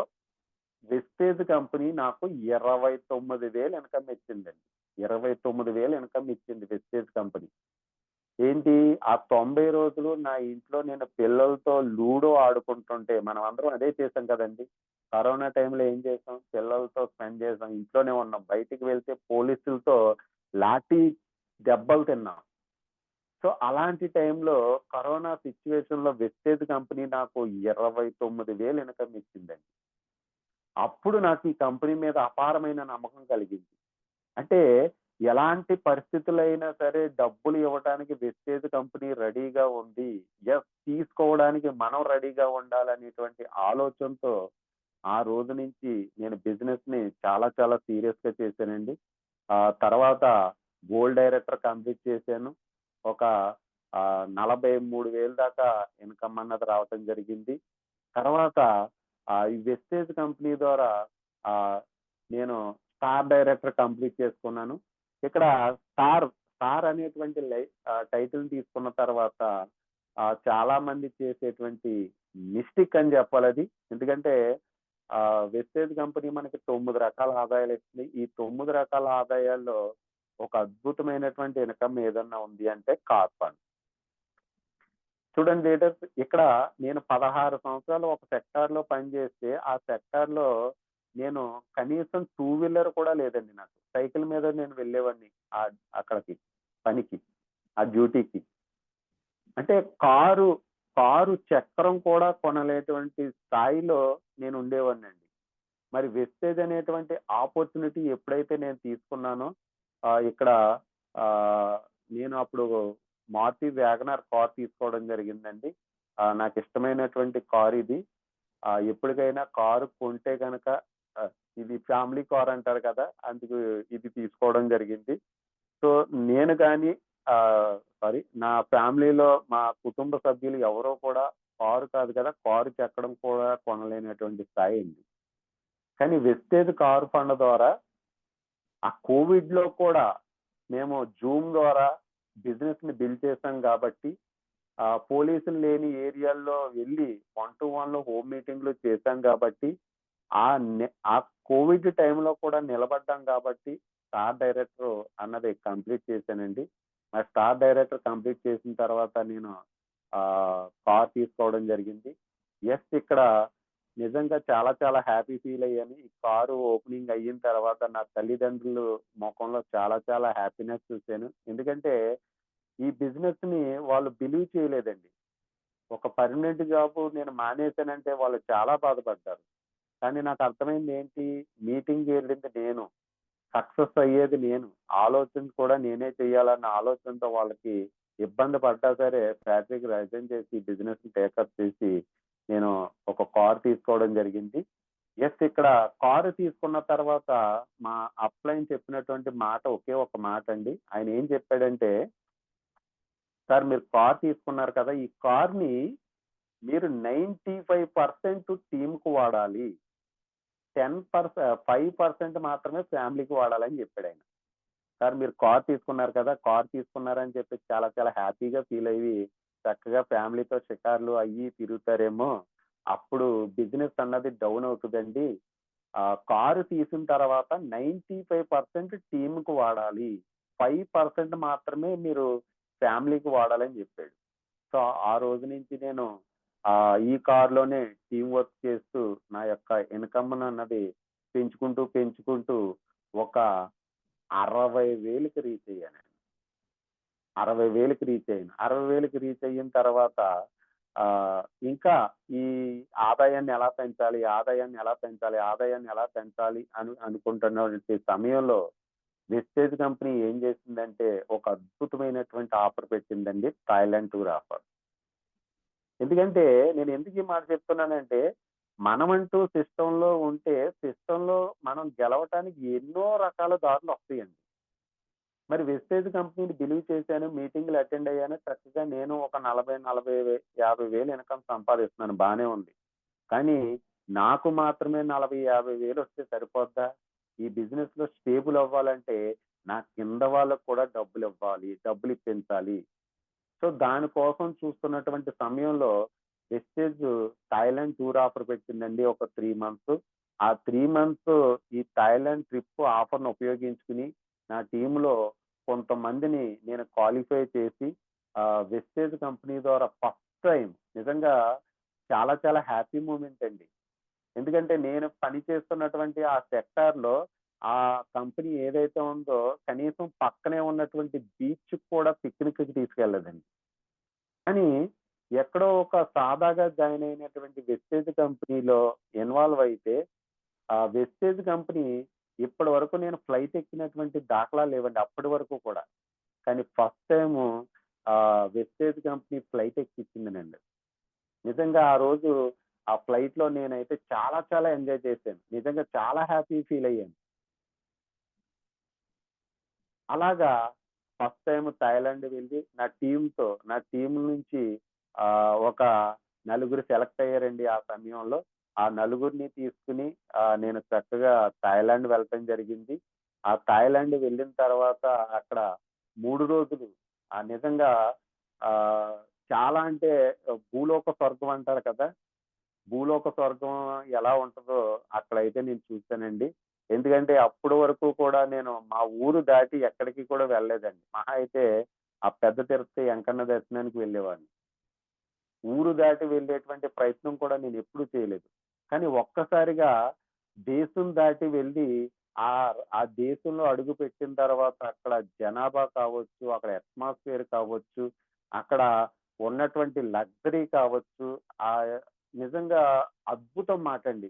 వెస్టేజ్ కంపెనీ నాకు 29,000 ఇన్‌కమ్ ఇచ్చిందండి. 29,000 ఇన్‌కమ్ ఇచ్చింది వెస్టేజ్ కంపెనీ. ఏంటి ఆ 90 రోజులు నా ఇంట్లో నేను పిల్లలతో లూడో ఆడుకుంటుంటే మనమందరం అదే చేసాం కదండీ! కరోనా టైంలో ఏం చేసాం? పిల్లలతో స్పెండ్ చేసాం. ఇంట్లోనే ఉన్నాం. బయటికి వెళ్తే పోలీసులతో లాఠీ దెబ్బలు తిన్నాం. సో, అలాంటి టైంలో కరోనా సిట్యుయేషన్‌లో వెస్టేజ్ కంపెనీ నాకు 29,000 ఇన్‌కమ్ ఇచ్చిందండి. అప్పుడు నాకు ఈ కంపెనీ మీద అపారమైన నమ్మకం కలిగింది. అంటే ఎలాంటి పరిస్థితులైనా సరే డబ్బులు ఇవ్వటానికి వెస్టేజ్ కంపెనీ రెడీగా ఉంది. యెస్ తీసుకోవడానికి మనం రెడీగా ఉండాలనేటువంటి ఆలోచనతో ఆ రోజు నుంచి నేను బిజినెస్‌ని చాలా చాలా సీరియస్‌గా చేశానండి. తర్వాత గోల్డ్ డైరెక్టర్ కంప్లీట్ చేశాను. ఒక 43,000 దాకా ఇన్‌కమ్ అన్నది రావటం జరిగింది. తర్వాత ఈ వెస్టేజ్ కంపెనీ ద్వారా ఆహ్, నేను స్టార్ డైరెక్టర్ కంప్లీట్ చేసుకున్నాను. ఇక్కడ స్టార్ అనేటువంటి టైటిల్ తీసుకున్న తర్వాత చాలా మంది చేసేటువంటి మిస్టేక్ అని చెప్పాలది. ఎందుకంటే వెస్టేజ్ కంపెనీ మనకి 9 రకాల ఆదాయాలిస్తుంది. ఈ 9 రకాల ఆదాయాల్లో ఒక అద్భుతమైనటువంటి ఇన్‌కమ్ ఏదన్నా ఉంది అంటే కార్ ఫండ్. చూడండి లీడర్స్ ఇక్కడ నేను 16 సంవత్సరాలు ఒక సెక్టార్‌లో పనిచేస్తే, ఆ సెక్టార్‌లో నేను కనీసం టూ వీలర్ కూడా లేదండి నాకు. సైకిల్ మీద నేను వెళ్ళేవాడిని అక్కడికి పనికి, ఆ డ్యూటీకి. అంటే కారు, కారు చక్రం కూడా కొనలేటువంటి స్థాయిలో నేను ఉండేవాడినండి. మరి వెస్టేజ్ అనేటువంటి ఆపర్చునిటీ ఎప్పుడైతే నేను తీసుకున్నానో ఇక్కడ ఆహ్, నేను అప్పుడు మారుతి వ్యాగనార్ కార్ తీసుకోవడం జరిగిందండి. నాకిష్టమైనటువంటి కార్ ఇది. ఎప్పటికైనా కారు కొంటే గనక ఆహ్, ఇది ఫ్యామిలీ కార్ అంటారు కదా! అందుకు ఇది తీసుకోవడం జరిగింది. సో, నేను గాని నా ఫ్యామిలీలో మా కుటుంబ సభ్యులు ఎవరో కూడా కారు కాదు కదా! కారుకి ఎక్కడం కూడా కొనలేనటువంటి స్థాయి అండి. కానీ వెస్టేజ్ కారు ఫండ్ ద్వారా ఆ కోవిడ్‌లో కూడా మేము జూమ్ ద్వారా బిజినెస్‌ని బిల్డ్ చేశాం గాబట్టి, పోలీసులు లేని ఏరియాల్లో వెళ్లి 1-to-1లో హోమ్ మీటింగ్‌లు చేశాం గాబట్టి, ఆ ఆ కోవిడ్ టైంలో కూడా నిలబడ్డాం గాబట్టి, స్టార్ డైరెక్టర్ అన్నది కంప్లీట్ చేశానండి. ఆ స్టార్ డైరెక్టర్ కంప్లీట్ చేసిన తర్వాత నేను కార్ తీసుకోవడం జరిగింది. ఇక్కడ నిజంగా చాలా చాలా హ్యాపీ ఫీల్ అయ్యాను. ఈ కారు ఓపెనింగ్ అయిన తర్వాత నా తల్లిదండ్రులు మొఖంలో చాలా చాలా హ్యాపీనెస్ చూసాను. ఎందుకంటే ఈ బిజినెస్‌ని వాళ్ళు బిలీవ్ చేయలేదండి. ఒక పర్మనెంట్ జాబ్ నేను మానేసానంటే వాళ్ళు చాలా బాధపడ్డారు. కానీ నాకు అర్థమైంది ఏంటి, మీటింగ్‌కి వెళ్ళింది నేను. సక్సెస్ అయ్యేది నేను. ఆలోచన కూడా నేనే చేయాలన్న ఆలోచనతో వాళ్ళకి ఇబ్బంది పడ్డా సరే ఫ్యాక్టరీకి రిజైన్ చేసి బిజినెస్‌ని టేకప్ చేసి నేను ఒక కార్ తీసుకోవడం జరిగింది. ఇక్కడ కారు తీసుకున్న తర్వాత మా అప్‌లైన్ చెప్పినటువంటి మాట ఒకే ఒక మాట అండి. ఆయన ఏం చెప్పాడంటే, "సార్ మీరు కార్ తీసుకున్నారు కదా! ఈ కార్‌ని మీరు 95% టీమ్‌కి వాడాలి. 5% మాత్రమే ఫ్యామిలీకి వాడాలని" చెప్పాడాయన. సార్ మీరు కార్ తీసుకున్నారు కదా! కార్ తీసుకున్నారని చెప్పి చాలా చాలా హ్యాపీగా ఫీల్ అయ్యి, చక్కగా ఫ్యామిలీతో షికార్లు అయ్యి తిరుగుతారేమో! అప్పుడు బిజినెస్ అన్నది డౌన్ అవుతదండి. కారు తీసిన తర్వాత 95% టీమ్‌కి వాడాలి. 5% మాత్రమే మీరు ఫ్యామిలీకి వాడాలని జెప్పాడు. సో, ఆ రోజు నుంచి నేను ఈ కార్‌లోనే టీమ్ వర్క్ చేస్తూ నా యొక్క ఇన్‌కమ్‌నన్నది పెంచుకుంటూ ఒక 60,000కి రీచ్ అయ్యానండి. 60,000కి రీచ్ అయ్యాను. 60,000కి రీచ్ అయిన తర్వాత ఇంకా ఈ ఆదాయాన్ని ఎలా పెంచాలి అనుకుంటున్నటువంటి సమయంలో వెస్టేజ్ కంపెనీ ఏం చేసిందంటే ఒక అద్భుతమైనటువంటి ఆఫర్ పెట్టిందండి. Thailand tour offer. ఎందుకంటే నేను ఎందుకు ఈ మాట చెప్తున్నానంటే, మనమంటూ సిస్టమ్‌లో ఉంటే సిస్టమ్‌లో మనం గెలవటానికి ఎన్నో రకాల దారులొస్తాయండి. మరి వెస్టేజ్ కంపెనీని బిలీవ్ చేశాను. మీటింగ్‌లు అటెండ్ అయ్యాను. చక్కగా నేను ఒక 50,000 ఇన్‌కమ్ సంపాదిస్తున్నాను. బానే ఉంది. కానీ నాకు మాత్రమే 40, 50,000 వస్తే సరిపోద్దా? ఈ బిజినెస్‌లో స్టేబుల్ అవ్వాలంటే నా కింద వాళ్ళకి కూడా డబ్బులివ్వాలి. డబ్బులిప్పించాలి. సో, దానికోసం చూస్తున్నటువంటి సమయంలో వెస్టేజ్ థాయిలాండ్ టూర్ ఆఫర్ పెట్టిందండి ఒక 3 మంత్స్. ఆ 3 మంత్స్ ఈ థాయిలాండ్ ట్రిప్ ఆఫర్‌ని ఉపయోగించుకొని నా టీమ్‌లో కొంతమందిని నేను క్వాలిఫై చేసి వెస్టేజ్ కంపెనీ ద్వారా ఫస్ట్ టైమ్ నిజంగా చాలా చాలా హ్యాపీ మూమెంట్ అండి. ఎందుకంటే నేను పని చేస్తున్నటువంటి ఆ సెక్టార్‌లో ఆ కంపెనీ ఏదైతే ఉందో కనీసం పక్కనే ఉన్నటువంటి బీచ్‌కి కూడా పిక్నిక్‌కి తీసుకెళ్ళదండి. కానీ ఎక్కడో ఒక సాదాగా జాయిన్ అయినటువంటి వెస్టేజ్ కంపెనీలో ఇన్వాల్వ్ అయితే, ఆ వెస్టేజ్ కంపెనీ ఇప్పటి వరకు నేను ఫ్లైట్ ఎక్కినటువంటి దాఖలాలు లేవండి అప్పటి వరకు కూడా. కానీ first time Vestige company flight ఎక్కించిందనండి. నిజంగా ఆ రోజు ఆ ఫ్లైట్‌లో నేనైతే చాలా చాలా ఎంజాయ్ చేశాను. నిజంగా చాలా హ్యాపీ ఫీల్ అయ్యాను. అలాగా ఫస్ట్ టైమ్ థాయిలాండ్ వెళ్ళి నా టీమ్ నుంచి ఒక నలుగురు సెలెక్ట్ అయ్యారండి ఆ సమయంలో. ఆ నలుగురిని తీసుకొని నేను చక్కగా థాయిలాండ్ వెళ్ళటం జరిగింది. ఆ థాయిలాండ్ వెళ్ళిన తర్వాత అక్కడ 3 రోజులు నిజంగా ఆహ్, చాలా అంటే భూలోక స్వర్గం అంటారు కదా! భూలోక స్వర్గం ఎలా ఉంటదో అక్కడైతే నేను చూసానండి. ఎందుకంటే అప్పటి వరకు కూడా నేను మా ఊరు దాటి ఎక్కడికి కూడా వెళ్ళలేదండి. మహా అయితే ఆ పెద్ద తిరుపతి వెంకన్న దర్శనానికి వెళ్ళేవాడిని. ఊరు దాటి వెళ్ళేటువంటి ప్రయత్నం కూడా నేనెప్పుడూ చేయలేదు. కానీ ఒక్కసారిగా దేశం దాటి వెళ్ళి ఆ దేశంలో అడుగుపెట్టిన తర్వాత అక్కడ జనాభా కావచ్చు, అక్కడ అట్మాస్ఫియర్ కావచ్చు, అక్కడ ఉన్నటువంటి లగ్జరీ కావచ్చు, ఆహ్, నిజంగా అద్భుతం మాటండి.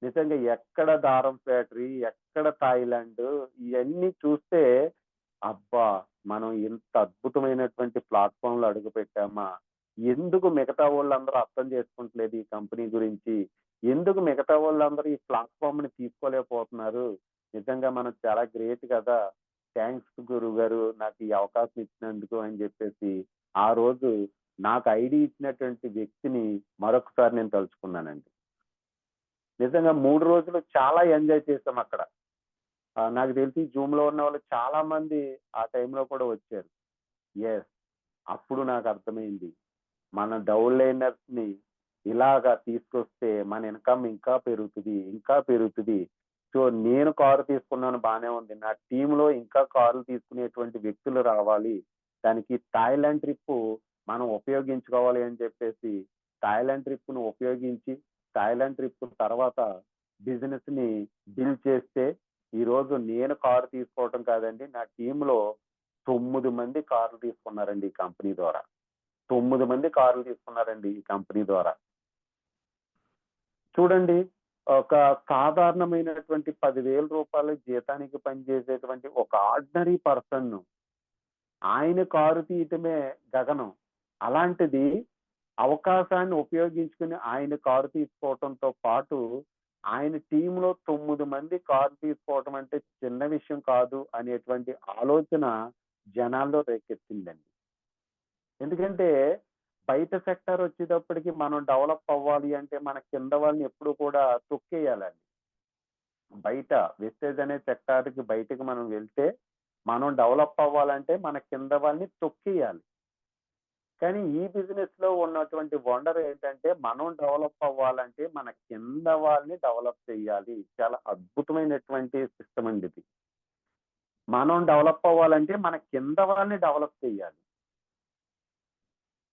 నిజంగా ఎక్కడ దారం ఫ్యాక్టరీ, ఎక్కడ థాయిలాండ్ ఇయన్నీ చూస్తే అబ్బా! మనం ఇంత అద్భుతమైనటువంటి ప్లాట్‌ఫార్మ్‌లో అడుగుపెట్టామా? ఎందుకు మిగతా వోళ్ళందరూ అర్థం చేసుకుంటలేదు ఈ కంపెనీ గురించి? ఎందుకు మిగతా వోళ్ళందరూ ఈ ప్లాట్‌ఫార్మ్‌ని తీసుకోలేకపోతున్నారు? నిజంగా మనం చాలా గ్రేట్ కదా! థ్యాంక్స్ గురువు గారు నాకు ఈ అవకాశం ఇచ్చినందుకు అని చెప్పేసి ఆ రోజు నాకు ఐడి ఇచ్చినటువంటి వ్యక్తిని మరొకసారి నేను తలుచుకున్నానండి. నిజంగా 3 రోజులు చాలా ఎంజాయ్ చేసాం అక్కడ. నాకు తెలిసి జూమ్‌లో ఉన్నవాళ్ళు చాలా మంది ఆ టైంలో కూడా వచ్చారు. యెస్. అప్పుడు నాకు అర్థమైంది. మన డౌన్ లైనర్స్‌ని ఇలాగా తీసుకొస్తే మన ఇన్‌కమ్ ఇంకా పెరుగుతది, ఇంకా పెరుగుతది. సో, నేను కారు తీసుకున్నాను బానే ఉంది. నా టీమ్‌లో ఇంకా కార్లు తీసుకునేటువంటి వ్యక్తులు రావాలి. దానికి థాయిలాండ్ ట్రిప్పు మనం ఉపయోగించుకోవాలి అని చెప్పేసి, థాయిలాండ్ ట్రిప్‌ను ఉపయోగించి, థాయిలాండ్ ట్రిప్ తర్వాత బిజినెస్‌ని బిల్డ్ చేస్తే, ఈరోజు నేను కారు తీసుకోవటం కాదండి. నా టీమ్‌లో 9 మంది కార్లు తీసుకున్నారండి ఈ కంపెనీ ద్వారా. 9 మంది కార్లు తీసుకున్నారండి ఈ కంపెనీ ద్వారా. చూడండి, ఒక సాధారణమైనటువంటి రూ. 10,000 జీతానికి పనిచేసేటువంటి ఒక ఆర్డినరీ పర్సన్ ఆయన కారు తీయటమే గగనం. అలాంటిది అవకాశాన్ని ఉపయోగించుకొని ఆయన కారు తీసుకోవటంతో పాటు, ఆయన టీమ్‌లో 9 మంది కారు తీసుకోవటం అంటే చిన్న విషయం కాదు అనేటువంటి ఆలోచన జనాల్లో రేకెత్తిందండి. ఎందుకంటే బయట సెక్టార్ వచ్చేటప్పటికి మనం డెవలప్ అవ్వాలి అంటే మన కింద వాళ్ళని ఎప్పుడు కూడా తొక్కేయాలండి. బయట వెస్టేజ్ అనే సెక్టార్‌కి బయటకి మనం వెళ్తే, మనం డెవలప్ అవ్వాలంటే మన కింద వాళ్ళని తొక్కేయాలి. కానీ ఈ బిజినెస్‌లో ఉన్నటువంటి వండర్ ఏంటంటే, మనం డెవలప్ అవ్వాలంటే మన కింద వాళ్ళని డెవలప్ చేయాలి. చాలా అద్భుతమైనటువంటి సిస్టమ్ అండి ఇది. మనం డెవలప్ అవ్వాలంటే మన కింద వాళ్ళని డెవలప్ చేయాలి.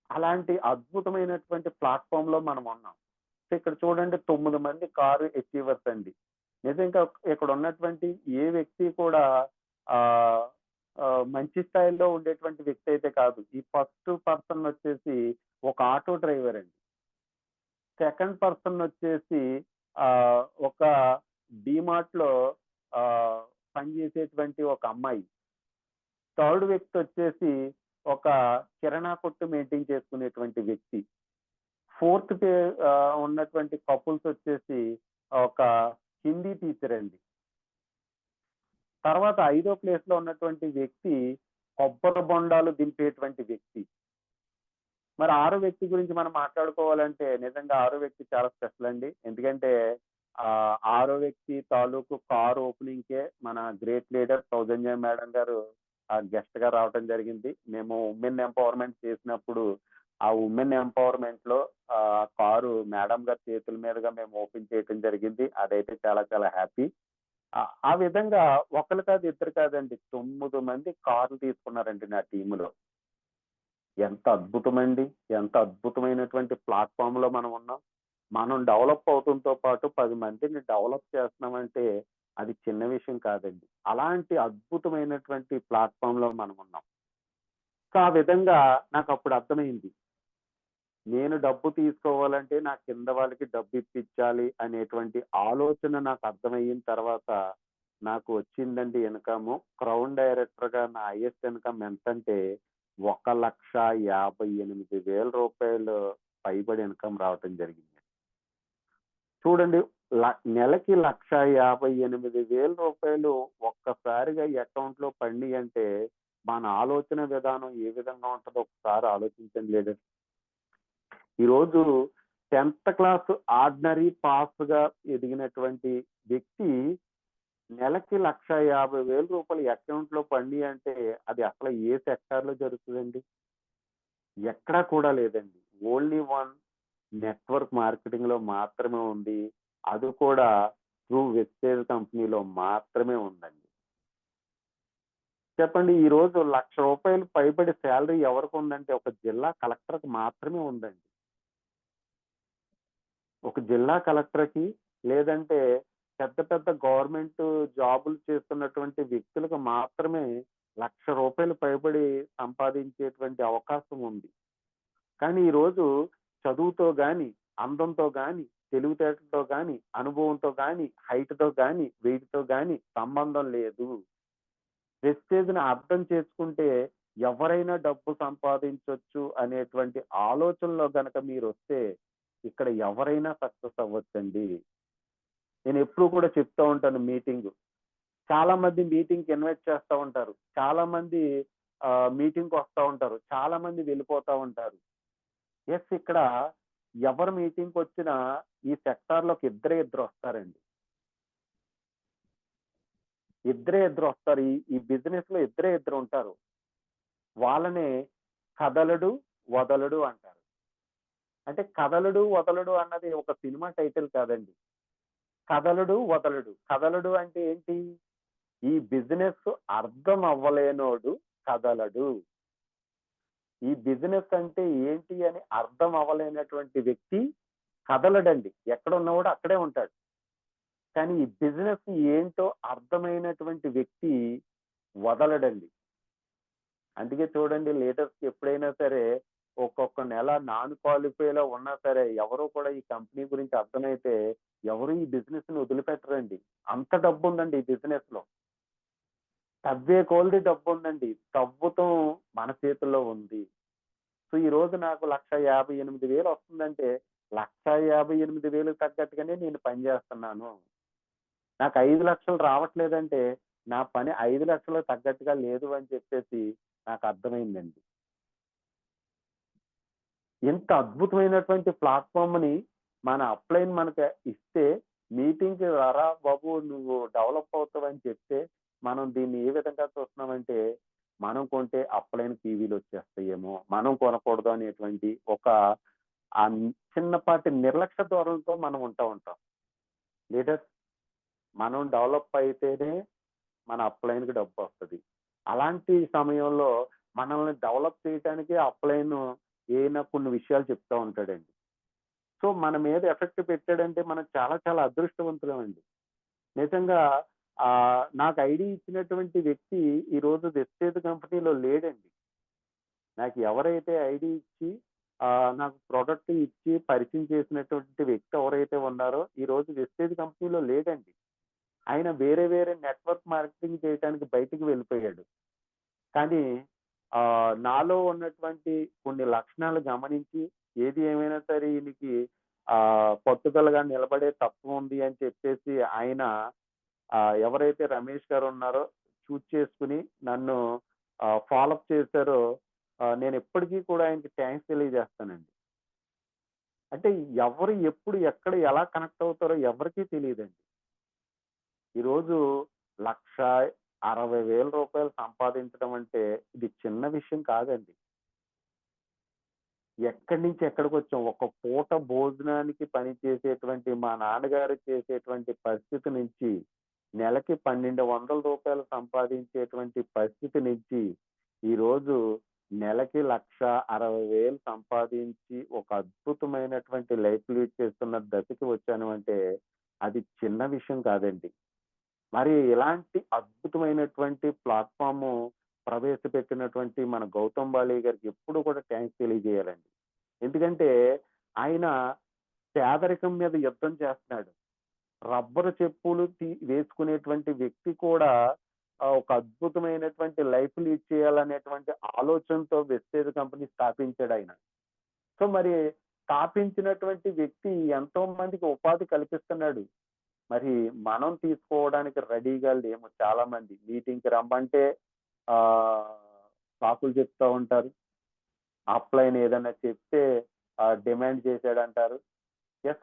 అలాంటి అద్భుతమైనటువంటి ప్లాట్‌ఫార్మ్‌లో మనం ఉన్నాం. ఇక్కడ చూడండి 9 మంది కారు అచీవర్స్ అండి. నిజంగా ఇక్కడ ఉన్నటువంటి ఏ వ్యక్తి కూడా ఆహ్, మంచి స్థాయిలో ఉండేటువంటి వ్యక్తి అయితే కాదు. ఈ ఫస్ట్ పర్సన్ వచ్చేసి ఒక ఆటో డ్రైవర్ అండి. సెకండ్ పర్సన్ వచ్చేసి ఒక డీమార్ట్‌లో ఆహ్, పనిచేసేటువంటి ఒక అమ్మాయి. థర్డ్ వ్యక్తి వచ్చేసి ఒక కిరాణా కొట్టు మెయింటైన్ చేసుకునేటువంటి వ్యక్తి. ఉన్నటువంటి కపుల్స్ వచ్చేసి ఒక హిందీ టీచర్ అండి. తర్వాత ఐదో ప్లేస్‌లో ఉన్నటువంటి వ్యక్తి కొబ్బరి బొండాలు దింపేటువంటి వ్యక్తి. మరి ఆరో వ్యక్తి గురించి మనం మాట్లాడుకోవాలంటే నిజంగా ఆరో వ్యక్తి చాలా స్పెషల్ అండి. ఎందుకంటే ఆరో వ్యక్తి తాలూకు కార్ ఓపెనింగ్‌కే మన గ్రేట్ లీడర్ సౌజన్య మేడం గారు గెస్ట్‌గా రావటం జరిగింది. మేము ఉమెన్ ఎంపవర్‌మెంట్ చేసినప్పుడు ఆ ఉమెన్ ఎంపవర్‌మెంట్‌లో కారు మేడం గారి చేతుల మీదుగా మేము ఓపెన్ చేయటం జరిగింది. అదైతే చాలా చాలా హ్యాపీ. ఆ విధంగా ఒకళ్ళు కాదు, ఇద్దరు కాదండి. 9 మంది కార్లు తీసుకున్నారండి నా టీమ్‌లో. ఎంత అద్భుతమండి! ఎంత అద్భుతమైనటువంటి ప్లాట్‌ఫార్మ్‌లో మనం ఉన్నాం. మనం డెవలప్ అవటంతో పాటు 10 మందిని డెవలప్ చేస్తున్నామంటే అది చిన్న విషయం కాదండి. అలాంటి అద్భుతమైనటువంటి ప్లాట్‌ఫార్మ్‌లో మనం ఉన్నాం. సో, ఆ విధంగా నాకప్పుడు అర్థమైంది. నేను డబ్బు తీసుకోవాలంటే నా కింద వాళ్ళకి డబ్బు ఇప్పించాలి అనేటువంటి ఆలోచన నాకు అర్థమయిన తర్వాత నాకు వచ్చిందండి ఇన్‌కము. క్రౌన్ డైరెక్టర్‌గా నా హైయెస్ట్ ఇన్‌కమ్ ఎంతంటే రూ. 1,58,000 పైబడి ఇన్‌కమ్ రావటం జరిగింది. చూడండి, ల నెలకి రూ. 1,58,000 ఒక్కసారిగా అకౌంట్‌లో పడినియంటే మన ఆలోచన విధానం ఏ విధంగా ఉంటదో ఒకసారి ఆలోచించండి లీడర్స్. ఈరోజు 10థ్ క్లాస్ ఆర్డినరీ పాస్‌గా ఎదిగినటువంటి వ్యక్తి నెలకి రూ. 1,50,000 అకౌంట్‌లో పడినియంటే అది అసలు ఏ సెక్టార్‌లో జరుగుతదండి? ఎక్కడా కూడా లేదండి. ఓన్లీ వన్ నెట్వర్క్ మార్కెటింగ్‌లో మాత్రమే ఉంది. అది కూడా త్రూ వెస్టేజ్ కంపెనీలో మాత్రమే ఉందండి. చెప్పండి, ఈరోజు రూ. 1,00,000 పైబడి సాలరీ ఎవరికుందంటే ఒక జిల్లా కలెక్టర్‌కి మాత్రమే ఉందండి. ఒక జిల్లా కలెక్టర్‌కి లేదంటే పెద్ద పెద్ద గవర్నమెంట్ జాబులు చేస్తున్నటువంటి వ్యక్తులకు మాత్రమే రూ. 1,00,000 పైబడి సంపాదించేటువంటి అవకాశం ఉంది. కానీ ఈరోజు చదువుతో గాని, అందంతో గాని, తెలివితేటలతో గాని, అనుభవంతో గాని, హైట్‌తో గాని, వెయిట్‌తో గాని సంబంధం లేదు. ప్రెస్టేజ్‌ని అర్థం చేసుకుంటే ఎవరైనా డబ్బు సంపాదించొచ్చు అనేటువంటి ఆలోచనలో గనక మీరొస్తే ఇక్కడ ఎవరైనా సక్సెస్ అవ్వొచ్చండి. నేనెప్పుడూ కూడా చెప్తా ఉంటాను మీటింగు. చాలా మంది మీటింగ్‌కి ఇన్వైట్ చేస్తా ఉంటారు. చాలా మంది మీటింగ్‌కి వస్తా ఉంటారు. చాలా మంది వెళ్ళిపోతా ఉంటారు. ఇక్కడ ఎవరు మీటింగ్‌కొచ్చినా ఈ సెక్టార్‌లోకి ఇద్దరు వస్తారండి. ఇద్దరు వస్తారు. ఈ బిజినెస్‌లో ఇద్దరు ఉంటారు. వాళ్ళనే కదలడు, వదలడు అంటారు. అంటే కదలడు, వదలడు అన్నది ఒక సినిమా టైటిల్ కాదండి. కదలడు, వదలడు. కదలడు అంటే ఏంటి? ఈ బిజినెస్ అర్థం అవ్వలేనోడు కదలడు. ఈ బిజినెస్ అంటే ఏంటి అని అర్థం అవ్వలేనటువంటి వ్యక్తి కదలడండి. ఎక్కడున్నవాడు అక్కడే ఉంటాడు. కానీ ఈ బిజినెస్ ఏంటో అర్థమైనటువంటి వ్యక్తి వదలడండి. అందుకే చూడండి లీడర్స్‌కి ఎప్పుడైనా సరే ఒక్కొక్క నెల నాన్ క్వాలిఫైలో ఉన్నా సరే ఎవరు కూడా ఈ కంపెనీ గురించి అర్థమైతే ఎవరు ఈ బిజినెస్‌ని వదిలిపెట్టరండి. అంత డబ్బుందండి ఈ బిజినెస్‌లో. తవ్వే కొలది డబ్బుందండి. తవ్వుతం మన చేతుల్లో ఉంది. సో, ఈరోజు నాకు 1,58,000 వస్తుందంటే 1,58,000 తగ్గట్టుగానే నేను పని చేస్తున్నాను. నాకు 5,00,000 రావట్లేదంటే నా పని 5,00,000 తగ్గట్టుగా లేదు అని చెప్పేసి నాకు అర్థమైందండి. ఇంత అద్భుతమైనటువంటి ప్లాట్‌ఫార్మ్‌ని మన అప్‌లైన్ మనకు ఇస్తే మీటింగ్‌కి రారా బాబు నువ్వు డెవలప్ అవుతావని చెప్తే, మనం దీన్ని ఏ విధంగా చూస్తున్నామంటే, మనం కొంటే అప్‌లైన్ టీవీలొచ్చేస్తాయేమో, మనం కొనకూడదు అనేటువంటి ఒక చిన్నపాటి నిర్లక్ష్య ధోరణితో మనం ఉంటాం. లీడర్స్ మనం డెవలప్ అయితేనే మన అప్‌లైన్‌కి డబ్బొస్తది. అలాంటి సమయంలో మనల్ని డెవలప్ చేయటానికి అప్‌లైన్ ఏమైనా కొన్ని విషయాలు చెప్తా ఉంటాడండి. సో, మన మీద ఎఫెక్ట్ పెట్టాడంటే మనం చాలా చాలా అదృష్టవంతులమండి. నిజంగా నాకు ఐడీ ఇచ్చినటువంటి వ్యక్తి ఈరోజు వెస్టేజ్ కంపెనీలో లేడండి. నాకు ఎవరైతే ఐడీ ఇచ్చి నాకు ప్రొడక్ట్ ఇచ్చి పరిచయం చేసినటువంటి వ్యక్తి ఎవరైతే ఉన్నారో ఈరోజు వెస్టేజ్ కంపెనీలో లేడండి. ఆయన వేరే వేరే నెట్వర్క్ మార్కెటింగ్ చేయటానికి బయటికి వెళ్ళిపోయాడు. కానీ నాలో ఉన్నటువంటి కొన్ని లక్షణాలు గమనించి ఏది ఏమైనా సరే ఈయనకి పట్టుదలగా నిలబడే తత్వం ఉంది అని చెప్పేసి ఆయన ఎవరైతే రమేష్ గారు ఉన్నారో చూజ్ చేసుకొని నన్ను ఫాలో అప్ చేశారో నేను ఎప్పటికీ కూడా ఆయనకి థాంక్స్ తెలియజేస్తానండి. అంటే ఎవరు ఎప్పుడు ఎక్కడ ఎలా కనెక్ట్ అవుతారో ఎవరికీ తెలీదండి. ఈరోజు రూ. 1,60,000 సంపాదించడం అంటే ఇది చిన్న విషయం కాదండి. ఎక్కడి నుంచి ఎక్కడికొచ్చాం. ఒక పూట భోజనానికి పని చేసేటువంటి మా నాన్నగారు చేసేటువంటి పరిస్థితి నుంచి నెలకి రూ. 1,200 సంపాదించేటువంటి పరిస్థితి నుంచి ఈరోజు నెలకి 1,60,000 సంపాదించి ఒక అద్భుతమైనటువంటి లైఫ్ లీడ్ చేస్తున్న దశకి వచ్చాను అంటే అది చిన్న విషయం కాదండి. మరి ఇలాంటి అద్భుతమైనటువంటి ప్లాట్‌ఫార్మ్ ప్రవేశపెట్టినటువంటి మన గౌతమ్ బాలి గారికి ఎప్పుడు కూడా థాంక్స్ తెలియజేయాలండి. ఎందుకంటే ఆయన పేదరికం మీద యుద్ధం చేస్తున్నాడు. రబ్బరు చెప్పులు వేసుకునేటువంటి వ్యక్తి కూడా ఒక అద్భుతమైనటువంటి లైఫ్ లీడ్ చేయాలనేటువంటి ఆలోచనతో వెస్టేజ్ కంపెనీ స్థాపించాడాయన. సో, మరి స్థాపించినటువంటి వ్యక్తి ఎంతో మందికి ఉపాధి కల్పిస్తున్నాడు. మరి మనం తీసుకోవడానికి రెడీగా లేము చాలా మంది. మీటింగ్‌కి రమ్మంటే ఆహ్, సాకులు చెప్తా ఉంటారు. ఆఫ్‌లైన్ ఏదన్నా చెప్తే డిమాండ్ చేసాడంటారు.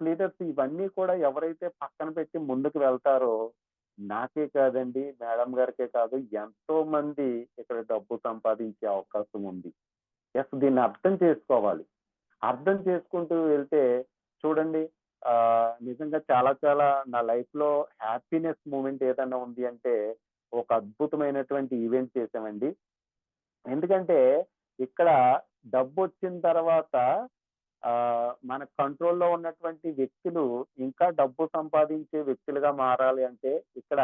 లీడర్స్ ఇవన్నీ కూడా ఎవరైతే పక్కన పెట్టి ముందుకు వెళ్తారో, నాకే కాదండి, మేడం గారికే కాదు ఎంతో మంది ఇక్కడ డబ్బు సంపాదించే అవకాశం ఉంది. దీన్ని అర్థం చేసుకోవాలి. అర్థం చేసుకుంటూ వెళ్తే చూడండి నిజంగా చాలా చాలా నా లైఫ్‌లో హ్యాపీనెస్ మూమెంట్ ఏదన్నా ఉంది అంటే, ఒక అద్భుతమైనటువంటి ఈవెంట్ చేశామండి. ఎందుకంటే ఇక్కడ డబ్బొచ్చిన తర్వాత మన కంట్రోల్‌లో ఉన్నటువంటి వ్యక్తులు ఇంకా డబ్బు సంపాదించే వ్యక్తులుగా మారాలి అంటే ఇక్కడ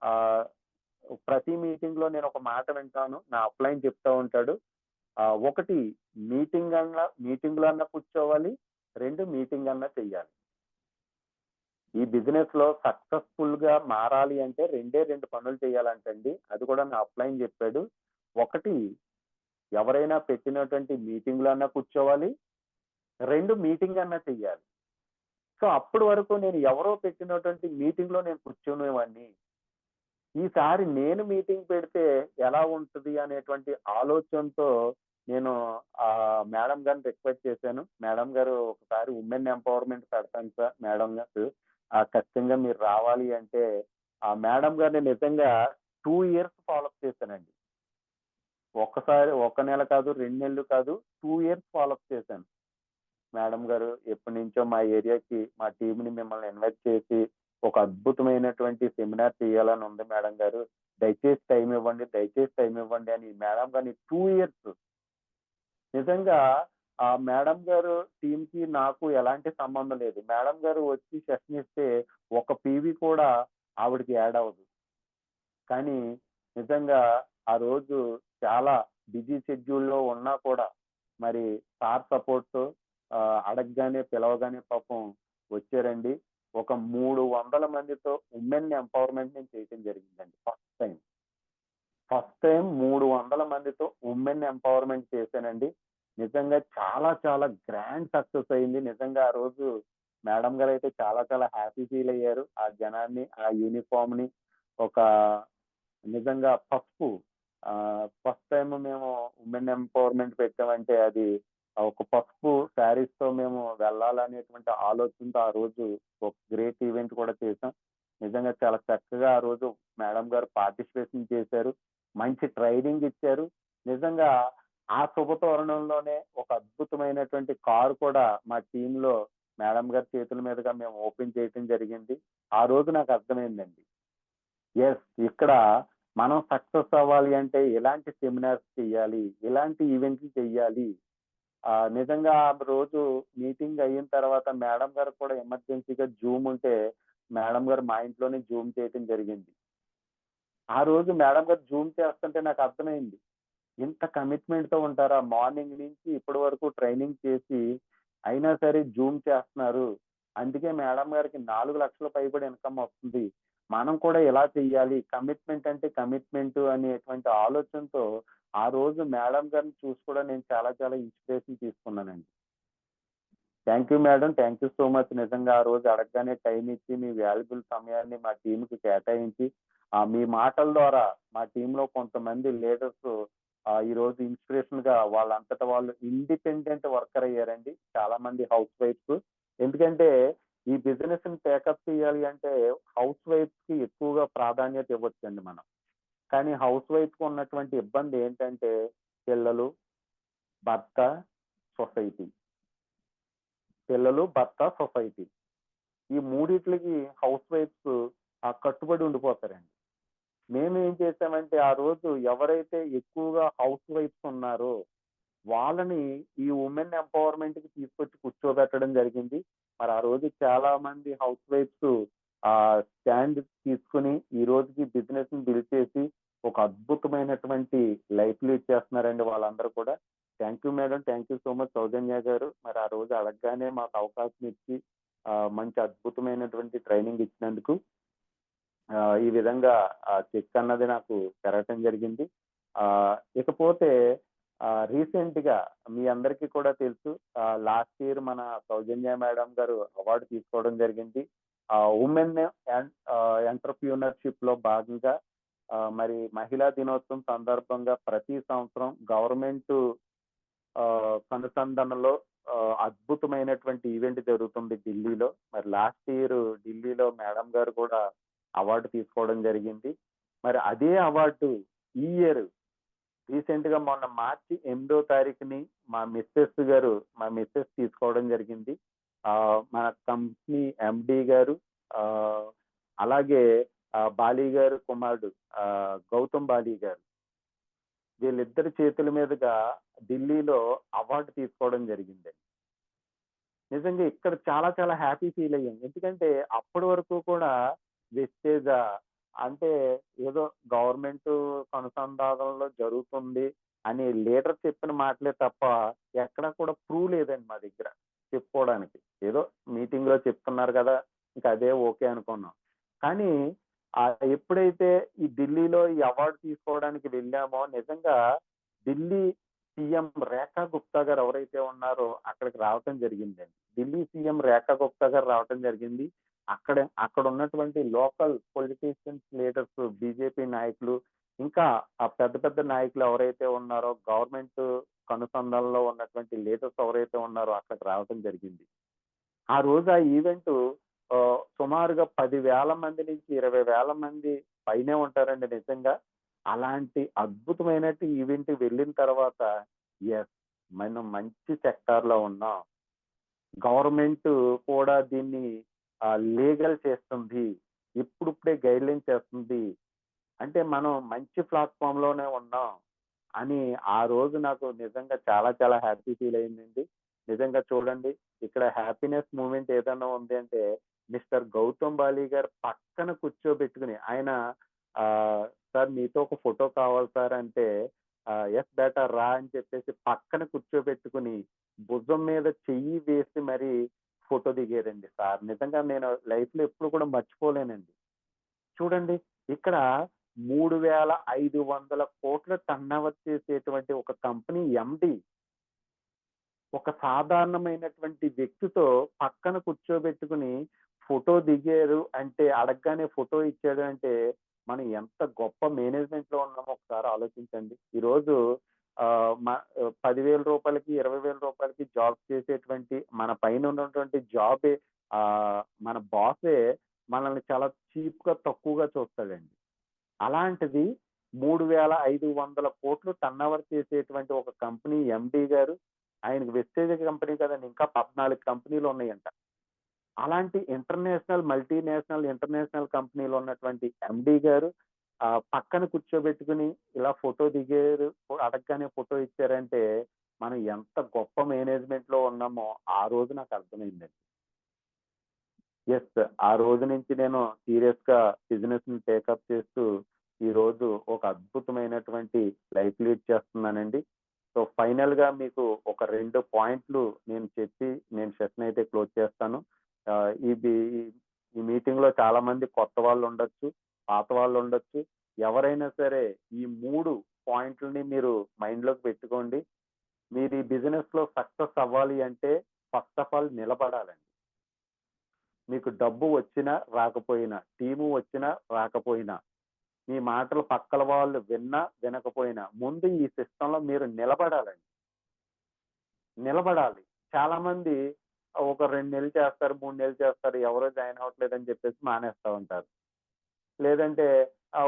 ఆహ్, ప్రతి మీటింగ్‌లో నేనొక మాట వింటాను. నా అప్‌లైన్ చెప్తా ఉంటాడు. ఒకటి మీటింగ్‌లో అన్నా కూర్చోవాలి. 2 మీటింగ్ అన్నా చెయ్యాలి. ఈ బిజినెస్‌లో సక్సెస్‌ఫుల్‌గా మారాలి అంటే 2 పనులు చేయాలంటండి. అది కూడా నా అప్‌లైన్ చెప్పాడు. ఒకటి ఎవరైనా పెట్టినటువంటి మీటింగ్‌లో అన్నా కూర్చోవాలి. 2 మీటింగ్ అన్నా చెయ్యాలి. సో, అప్పటి వరకు నేను ఎవరో పెట్టినటువంటి మీటింగ్‌లో నేను కూర్చునేవాడిని. ఈసారి నేను మీటింగ్ పెడితే ఎలా ఉంటది అనేటువంటి ఆలోచనతో నేను మేడం గారిని రిక్వెస్ట్ చేశాను. మేడం గారు ఒకసారి ఉమెన్ ఎంపవర్‌మెంట్ పెడతాను సార్ మేడం గారు. ఖచ్చితంగా మీరు రావాలి అంటే, ఆ మేడం గారిని నిజంగా 2 ఇయర్స్ ఫాలోఅప్ చేశానండి. ఒక్కసారి ఒక నెల కాదు, 2 నెలలు కాదు, 2 ఇయర్స్ ఫాలోఅప్ చేశాను. మేడం గారు ఎప్పటినుంచో మా ఏరియాకి మా టీమ్‌ని మిమ్మల్ని ఇన్వైట్ చేసి, ఒక అద్భుతమైనటువంటి సెమినార్ చేయాలని ఉంది మేడం గారు. దయచేసి టైమ్ ఇవ్వండి, దయచేసి టైమ్ ఇవ్వండి అని మేడం గారిని 2 ఇయర్స్ నిజంగా ఆ మేడం గారు టీమ్‌కి నాకు ఎలాంటి సంబంధం లేదు. మేడం గారు వచ్చి సెషన్ ఇస్తే ఒక పీవీ కూడా ఆవిడకి యాడ్ అవ్వదు. కానీ నిజంగా ఆ రోజు చాలా బిజీ షెడ్యూల్‌లో ఉన్నా కూడా మరి సార్ సపోర్ట్‌తో అడగగానే, పిలవగానే పాపం వచ్చారండి. ఒక 300 మందితో ఉమెన్ ఎంపవర్‌మెంట్ నేను చేయటం జరిగిందండి ఫస్ట్ టైమ్. ఫస్ట్ టైమ్ 300 మందితో ఉమెన్ ఎంపవర్‌మెంట్ చేశానండి. నిజంగా చాలా చాలా గ్రాండ్ సక్సెస్ అయింది. నిజంగా ఆ రోజు మేడం గారైతే చాలా చాలా హ్యాపీ ఫీల్ అయ్యారు. ఆ జనాన్ని, ఆ యూనిఫార్మ్‌ని ఒక నిజంగా ఫస్ట్ టైమ్ మేము ఉమెన్ ఎంపవర్‌మెంట్ పెట్టామంటే అది ఒక పసుపు శారీస్‌తో మేము వెళ్ళాలనేటువంటి ఆలోచనతో ఆ రోజు ఒక గ్రేట్ ఈవెంట్ కూడా చేశాం. నిజంగా చాలా చక్కగా ఆ రోజు మేడం గారు పార్టిసిపేషన్ చేశారు. మంచి ట్రైనింగ్ ఇచ్చారు. నిజంగా ఆ శుభ తరుణంలోనే ఒక అద్భుతమైనటువంటి కార్ కూడా మా టీమ్‌లో మేడం గారి చేతుల మీదుగా మేము ఓపెన్ చేయటం జరిగింది. ఆ రోజు నాకు అర్థమైందండి. యెస్. ఇక్కడ మనం సక్సెస్ అవ్వాలి అంటే ఎలాంటి సెమినార్స్ చెయ్యాలి? ఎలాంటి ఈవెంట్లు చెయ్యాలి? నిజంగా ఆ రోజు మీటింగ్ అయిన తర్వాత మేడం గారికి కూడా ఎమర్జెన్సీగా జూమ్ ఉంటే, మేడం గారు మా ఇంట్లోనే జూమ్ చేయటం జరిగింది. ఆ రోజు మేడం గారు జూమ్ చేస్తుంటే నాకు అర్థమైంది. ఇంత కమిట్మెంట్‌తో ఉంటారా? మార్నింగ్ నుంచి ఇప్పటి వరకు ట్రైనింగ్ చేసి, అయినా సరే జూమ్ చేస్తున్నారు. అందుకే మేడం గారికి 4,00,000 పైబడి ఇన్‌కమ్ వస్తుంది. మనం కూడా ఇలా చెయ్యాలి. కమిట్మెంట్ అంటే కమిట్మెంటు అనేటువంటి ఆలోచనతో, ఆ రోజు మేడం గారిని చూసి కూడా నేను చాలా చాలా ఇన్‌స్పిరేషన్ తీసుకున్నానండి. Thank you madam. Thank you so much. నిజంగా ఆ రోజు అడగగానే టైమ్ ఇచ్చి, మీ వాల్యుబుల్ సమయాన్ని మా టీమ్‌కి కేటాయించి, మీ మాటల ద్వారా మా టీమ్‌లో కొంతమంది లీడర్స్ ఈరోజు ఇన్‌స్పిరేషన్‌గా వాళ్ళంతట వాళ్ళు ఇండిపెండెంట్ వర్కర్ అయ్యారండి. చాలా మంది హౌస్ వైఫ్స్. ఎందుకంటే ఈ బిజినెస్‌ని టేకప్ చేయాలి అంటే హౌస్ వైఫ్స్‌కి ఎక్కువగా ప్రాధాన్యత ఇవ్వొచ్చండి మనం. కానీ హౌస్ వైఫ్‌కి ఉన్నటువంటి ఇబ్బంది ఏంటంటే పిల్లలు, భర్త, సొసైటీ. పిల్లలు, భర్త, సొసైటీ. ఈ మూడిట్లకి హౌస్ వైఫ్స్ కట్టుబడి ఉండిపోతారండి. మేమేం చేసామంటే ఆ రోజు ఎవరైతే ఎక్కువగా హౌస్ వైఫ్స్ ఉన్నారో వాళ్ళని ఈ ఉమెన్ ఎంపవర్‌మెంట్‌కి తీసుకొచ్చి కూర్చోబెట్టడం జరిగింది. మరి ఆ రోజు చాలా మంది హౌస్ వైఫ్స్ స్టాండ్ తీసుకొని ఈ రోజుకి బిజినెస్‌ని బిల్డ్ చేసి ఒక అద్భుతమైనటువంటి లైఫ్ లీడ్ చేస్తున్నారండి వాళ్ళందరూ కూడా. Thank you madam. Thank you so much Soujanya garu. మరి ఆ రోజు అడగగానే మాకు అవకాశం ఇచ్చి మంచి అద్భుతమైనటువంటి ట్రైనింగ్ ఇచ్చినందుకు. ఈ విధంగా చెక్ అన్నది నాకు పెరగటం జరిగింది. ఇకపోతే రీసెంట్‌గా మీ అందరికీ కూడా తెలుసు లాస్ట్ ఇయర్ మన సౌజన్య మేడం గారు అవార్డ్ తీసుకోవడం జరిగింది. వుమెన్ ఎంటర్‌ప్రెన్యూర్‌షిప్‌లో భాగంగా మరి మహిళా దినోత్సవం సందర్భంగా ప్రతి సంవత్సరం గవర్నమెంటు కనుసంధానంలో అద్భుతమైనటువంటి ఈవెంట్ జరుగుతుంది ఢిల్లీలో. మరి లాస్ట్ ఇయర్ ఢిల్లీలో మేడం గారు కూడా అవార్డ్ తీసుకోవడం జరిగింది. మరి అదే అవార్డు ఈ ఇయర్ రీసెంట్‌గా మొన్న మార్చి 8దో తారీఖుని మా మిసెస్ తీసుకోవడం జరిగింది. మన కంపెనీ ఎండీ గారు ఆహ్, అలాగే బాలి గారు కుమారుడు గౌతమ్ బాలి గారు. వీళ్ళిద్దరి చేతుల మీదుగా ఢిల్లీలో అవార్డ్ తీసుకోవడం జరిగిందండి. నిజంగా ఇక్కడ చాలా చాలా హ్యాపీ ఫీల్ అయ్యాం. ఎందుకంటే అప్పటి వరకు కూడా వెస్టేజా అంటే ఏదో గవర్నమెంటు అనుసంధానంలో జరుగుతుంది అని లీడర్ చెప్పిన మాటలే తప్ప ఎక్కడ కూడా ప్రూవ్ లేదండి మా దగ్గర చెప్పుకోవడానికి. ఏదో మీటింగ్‌లో చెప్తున్నారు గదా! ఇంక అదే ఓకే అనుకున్నాం. కానీ ఎప్పుడైతే ఈ ఢిల్లీలో ఈ అవార్డ్ తీసుకోవడానికి వెళ్ళామో నిజంగా ఢిల్లీ సీఎం రేఖా గుప్తా గారు ఎవరైతే ఉన్నారో అక్కడికి రావటం జరిగిందండి. ఢిల్లీ సీఎం రేఖా గుప్తా గారు రావటం జరిగింది. అక్కడ ఉన్నటువంటి లోకల్ పొలిటీషియన్స్, లీడర్స్, బీజేపీ నాయకులు, ఇంకా ఆ పెద్ద పెద్ద నాయకులు ఎవరైతే ఉన్నారో, గవర్నమెంట్ కనుసంధానంలో ఉన్నటువంటి లీడర్స్ ఎవరైతే ఉన్నారో అక్కడికి రావడం జరిగింది. ఆ రోజు ఆ ఈవెంట్ సుమారుగా 10,000 మంది నుంచి 20,000 మంది పైనే ఉంటారండి నిజంగా. అలాంటి అద్భుతమైనటి ఈవెంట్‌కి వెళ్ళిన తర్వాత యెస్, మనం మంచి సెక్టార్‌లో ఉన్నాం. గవర్నమెంట్ కూడా దీన్ని లీగల్ చేస్తుంది. ఇప్పుడిప్పుడే గైడ్‌లైన్ చేస్తుంది. అంటే మనం మంచి ప్లాట్‌ఫార్మ్‌లోనే ఉన్నాం అని ఆ రోజు నాకు నిజంగా చాలా చాలా హ్యాపీ ఫీల్ అయిందండి. నిజంగా చూడండి, ఇక్కడ హ్యాపీనెస్ మూమెంట్ ఏదన్నా ఉంది అంటే మిస్టర్ గౌతమ్ బాలి గారు పక్కన కూర్చోబెట్టుకొని ఆయన "సార్ మీతో ఒక ఫోటో కావాలి సార్" అంటే "యెస్ బేటా రా" అని చెప్పేసి పక్కన కూర్చోబెట్టుకొని భుజం మీద చెయ్యి వేసి మరి ఫోటో దిగారండి సార్. నిజంగా నేను లైఫ్‌లో ఎప్పుడు కూడా మర్చిపోలేనండి. చూడండి, ఇక్కడ 3,500,00,00,000 టర్నోవర్ చేసేటువంటి ఒక కంపెనీ ఎండీ ఒక సాధారణమైనటువంటి వ్యక్తితో పక్కన కూర్చోబెట్టుకొని ఫోటో దిగారు అంటే, అడగగానే ఫోటో ఇచ్చాడు అంటే, మనం ఎంత గొప్ప మేనేజ్మెంట్‌లో ఉన్నామో ఒకసారి ఆలోచించండి. ఈరోజు ఆహ్, మ రూ. 10,000, రూ. 20,000 జాబ్ చేసేటువంటి మన పైన ఉన్నటువంటి జాబే మన బాసే మనల్ని చాలా చీప్‌గా, తక్కువగా చూస్తాడండి. అలాంటిది 3,500,00,00,000 టర్నోవర్ చేసేటువంటి ఒక కంపెనీ ఎండీ గారు, ఆయనకి వెస్టేజ్ కంపెనీ కదండీ! ఇంకా 14 కంపెనీలున్నాయంట. అలాంటి ఇంటర్నేషనల్ కంపెనీలో ఉన్నటువంటి ఎండీ గారు పక్కన కూర్చోబెట్టుకొని ఇలా ఫోటో దిగారు. అడగగానే ఫోటో ఇచ్చారంటే, మనం ఎంత గొప్ప మేనేజ్మెంట్‌లో ఉన్నామో ఆ రోజు నాకు అర్థమైందండి. యెస్. ఆ రోజు నుంచి నేను సీరియస్‌గా బిజినెస్‌ని టేకప్ చేస్తూ, ఈరోజు ఒక అద్భుతమైనటువంటి లైఫ్ లీడ్ చేస్తున్నానండి. సో, ఫైనల్‌గా మీకు ఒక 2 పాయింట్లు నేను చెప్పి నేను సెషన్ అయితే క్లోజ్ చేస్తాను. ఆహ్, ఇది ఈ ఈ మీటింగ్‌లో చాలామంది కొత్త వాళ్ళుండొచ్చు, పాత వాళ్ళుండొచ్చు. ఎవరైనా సరే ఈ 3 పాయింట్లని మీరు మైండ్‌లోకి పెట్టుకోండి. మీరు ఈ బిజినెస్‌లో సక్సెస్ అవ్వాలి అంటే ఫస్ట్ ఆఫ్ ఆల్ నిలబడాలండి. మీకు డబ్బు వచ్చినా, రాకపోయినా, టీము వచ్చినా, రాకపోయినా, మీ మాటలు పక్కల వాళ్ళు విన్నా, వినకపోయినా, ముందు ఈ సిస్టమ్‌లో మీరు నిలబడాలండి. నిలబడాలి. చాలామంది ఒక 2 నెలలు చేస్తారు, 3 నెలలు చేస్తారు. ఎవరు జాయిన్ అవ్వట్లేదని చెప్పేసి మానేస్తా ఉంటారు. లేదంటే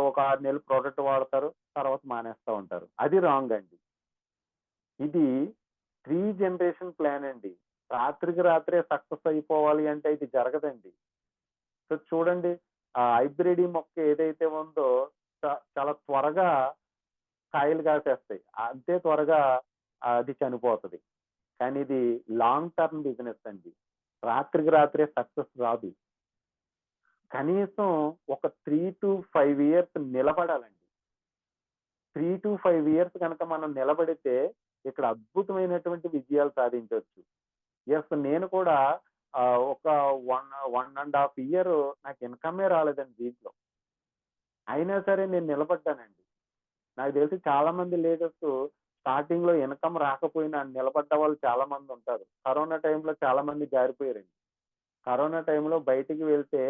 ఒక 6 నెలలు ప్రొడక్ట్ వాడతారు. తర్వాత మానేస్తా ఉంటారు. అది రాంగ్ అండి. ఇది 3 జనరేషన్ ప్లాన్ అండి. రాత్రికి రాత్రే సక్సెస్ అయిపోవాలి అంటే ఇది జరగదండి. సో చూడండి, ఆ హైబ్రిడ్ మొక్క ఏదైతే ఉందో చాలా త్వరగా కాయలు కాసేస్తాయి. అంతే త్వరగా అది చనిపోతది. కానీ ఇది లాంగ్ టర్మ్ బిజినెస్ అండి. రాత్రికి రాత్రే సక్సెస్ రాదు. కనీసం ఒక 3-5 ఇయర్స్ నిలబడాలండి. 3-5 ఇయర్స్ గనక మనం నిలబడితే ఇక్కడ అద్భుతమైనటువంటి విజయాలు సాధించొచ్చు. యెస్, నేను కూడా ఒక 1 ½ ఇయర్ నాకు ఇన్‌కమే రాలేదండి దీంట్లో. అయినా సరే నేను నిలబడ్డానండి. నాకు తెలిసి చాలా మంది లీడర్స్ స్టార్టింగ్‌లో ఇన్‌కమ్ రాకపోయినా నిలబడ్డ వాళ్ళు చాలా మందుంటారు. కరోనా టైంలో చాలా మంది జారిపోయారండి. కరోనా టైంలో బయటికి వెళ్తే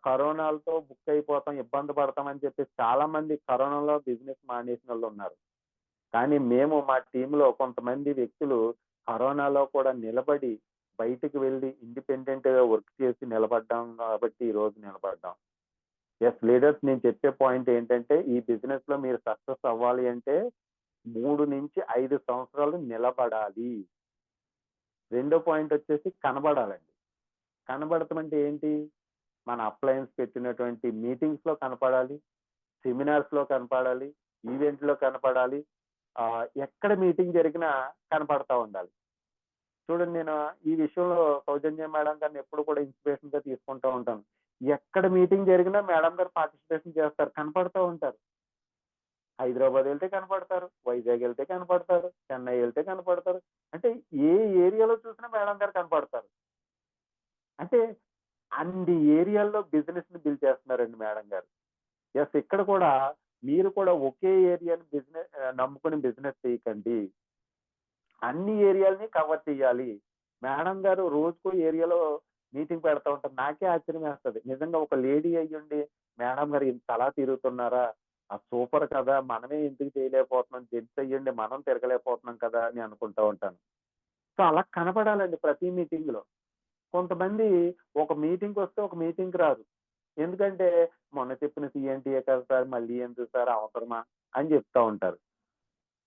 కరోనాలతో బుక్ అయిపోతాం, ఇబ్బంది పడతాం అని చెప్పేసి చాలా మంది కరోనాలో బిజినెస్ మానేసినోళ్ళున్నారు. కానీ మేము మా టీమ్‌లో కొంతమంది వ్యక్తులు కరోనాలో కూడా నిలబడి, బయటికి వెళ్లి ఇండిపెండెంట్‌గా వర్క్ చేసి నిలబడ్డాం కాబట్టి ఈరోజు నిలబడ్డాం. యెస్, లీడర్స్ నేను చెప్పే పాయింట్ ఏంటంటే, ఈ బిజినెస్‌లో మీరు సక్సెస్ అవ్వాలి అంటే 3-5 సంవత్సరాలు నిలబడాలి. రెండో పాయింట్ వచ్చేసి కనబడాలండి. కనబడటం అంటే ఏంటి? మన అప్లయన్స్ పెట్టినటువంటి మీటింగ్స్‌లో కనపడాలి, సెమినార్స్‌లో కనపడాలి, ఈవెంట్‌లో కనపడాలి. ఎక్కడ మీటింగ్ జరిగినా కనపడతా ఉండాలి. చూడండి, నేను ఈ విషయంలో సౌజన్య మేడం గారిని ఎప్పుడు కూడా ఇన్స్‌పిరేషన్‌గా తీసుకుంటూ ఉంటాను. ఎక్కడ మీటింగ్ జరిగినా మేడం గారు పార్టిసిపేషన్ చేస్తారు. కనపడతా ఉంటారు. హైదరాబాద్ ఎళ్తే కనపడతారు. వైజాగ్ ఎళ్తే కనపడతారు. చెన్నై ఎళ్తే కనపడతారు. అంటే ఏ ఏరియాలో చూసినా మేడం గారు కనపడతారు. అంటే అన్ని ఏరియాల్లో బిజినెస్‌ని బిల్డ్ చేస్తున్నారండి మేడం గారు. యెస్, ఇక్కడ కూడా మీరు కూడా ఒకే ఏరియాని నమ్ముకొని బిజినెస్ చేయకండి. అన్ని ఏరియాలని కవర్ చేయాలి. మేడం గారు రోజుకో ఏరియాలో మీటింగ్ పెడతా ఉంటారు. నాకే ఆశ్చర్యం వేస్తది. నిజంగా ఒక లేడీ అయ్యుండి, మేడం గారు ఇంతలా తిరుగుతున్నారా? సూపర్ కదా! మనమే ఎందుకు చేయలేకపోతున్నాం. జెంట్స్ అయ్యుండి మనం తిరగలేకపోతున్నాం కదా! అని అనుకుంటా ఉంటాను. సో, అలా కనపడాలండి ప్రతి మీటింగ్‌లో. కొంతమంది ఒక మీటింగ్‌కొస్తే ఒక మీటింగ్‌కి రారు. ఎందుకంటే, మొన్న చెప్పిన సీఎన్‌టీఏ కదా సార్! మళ్ళీ ఎందుకు సార్ అవసరమా? అని చెప్తా ఉంటారు.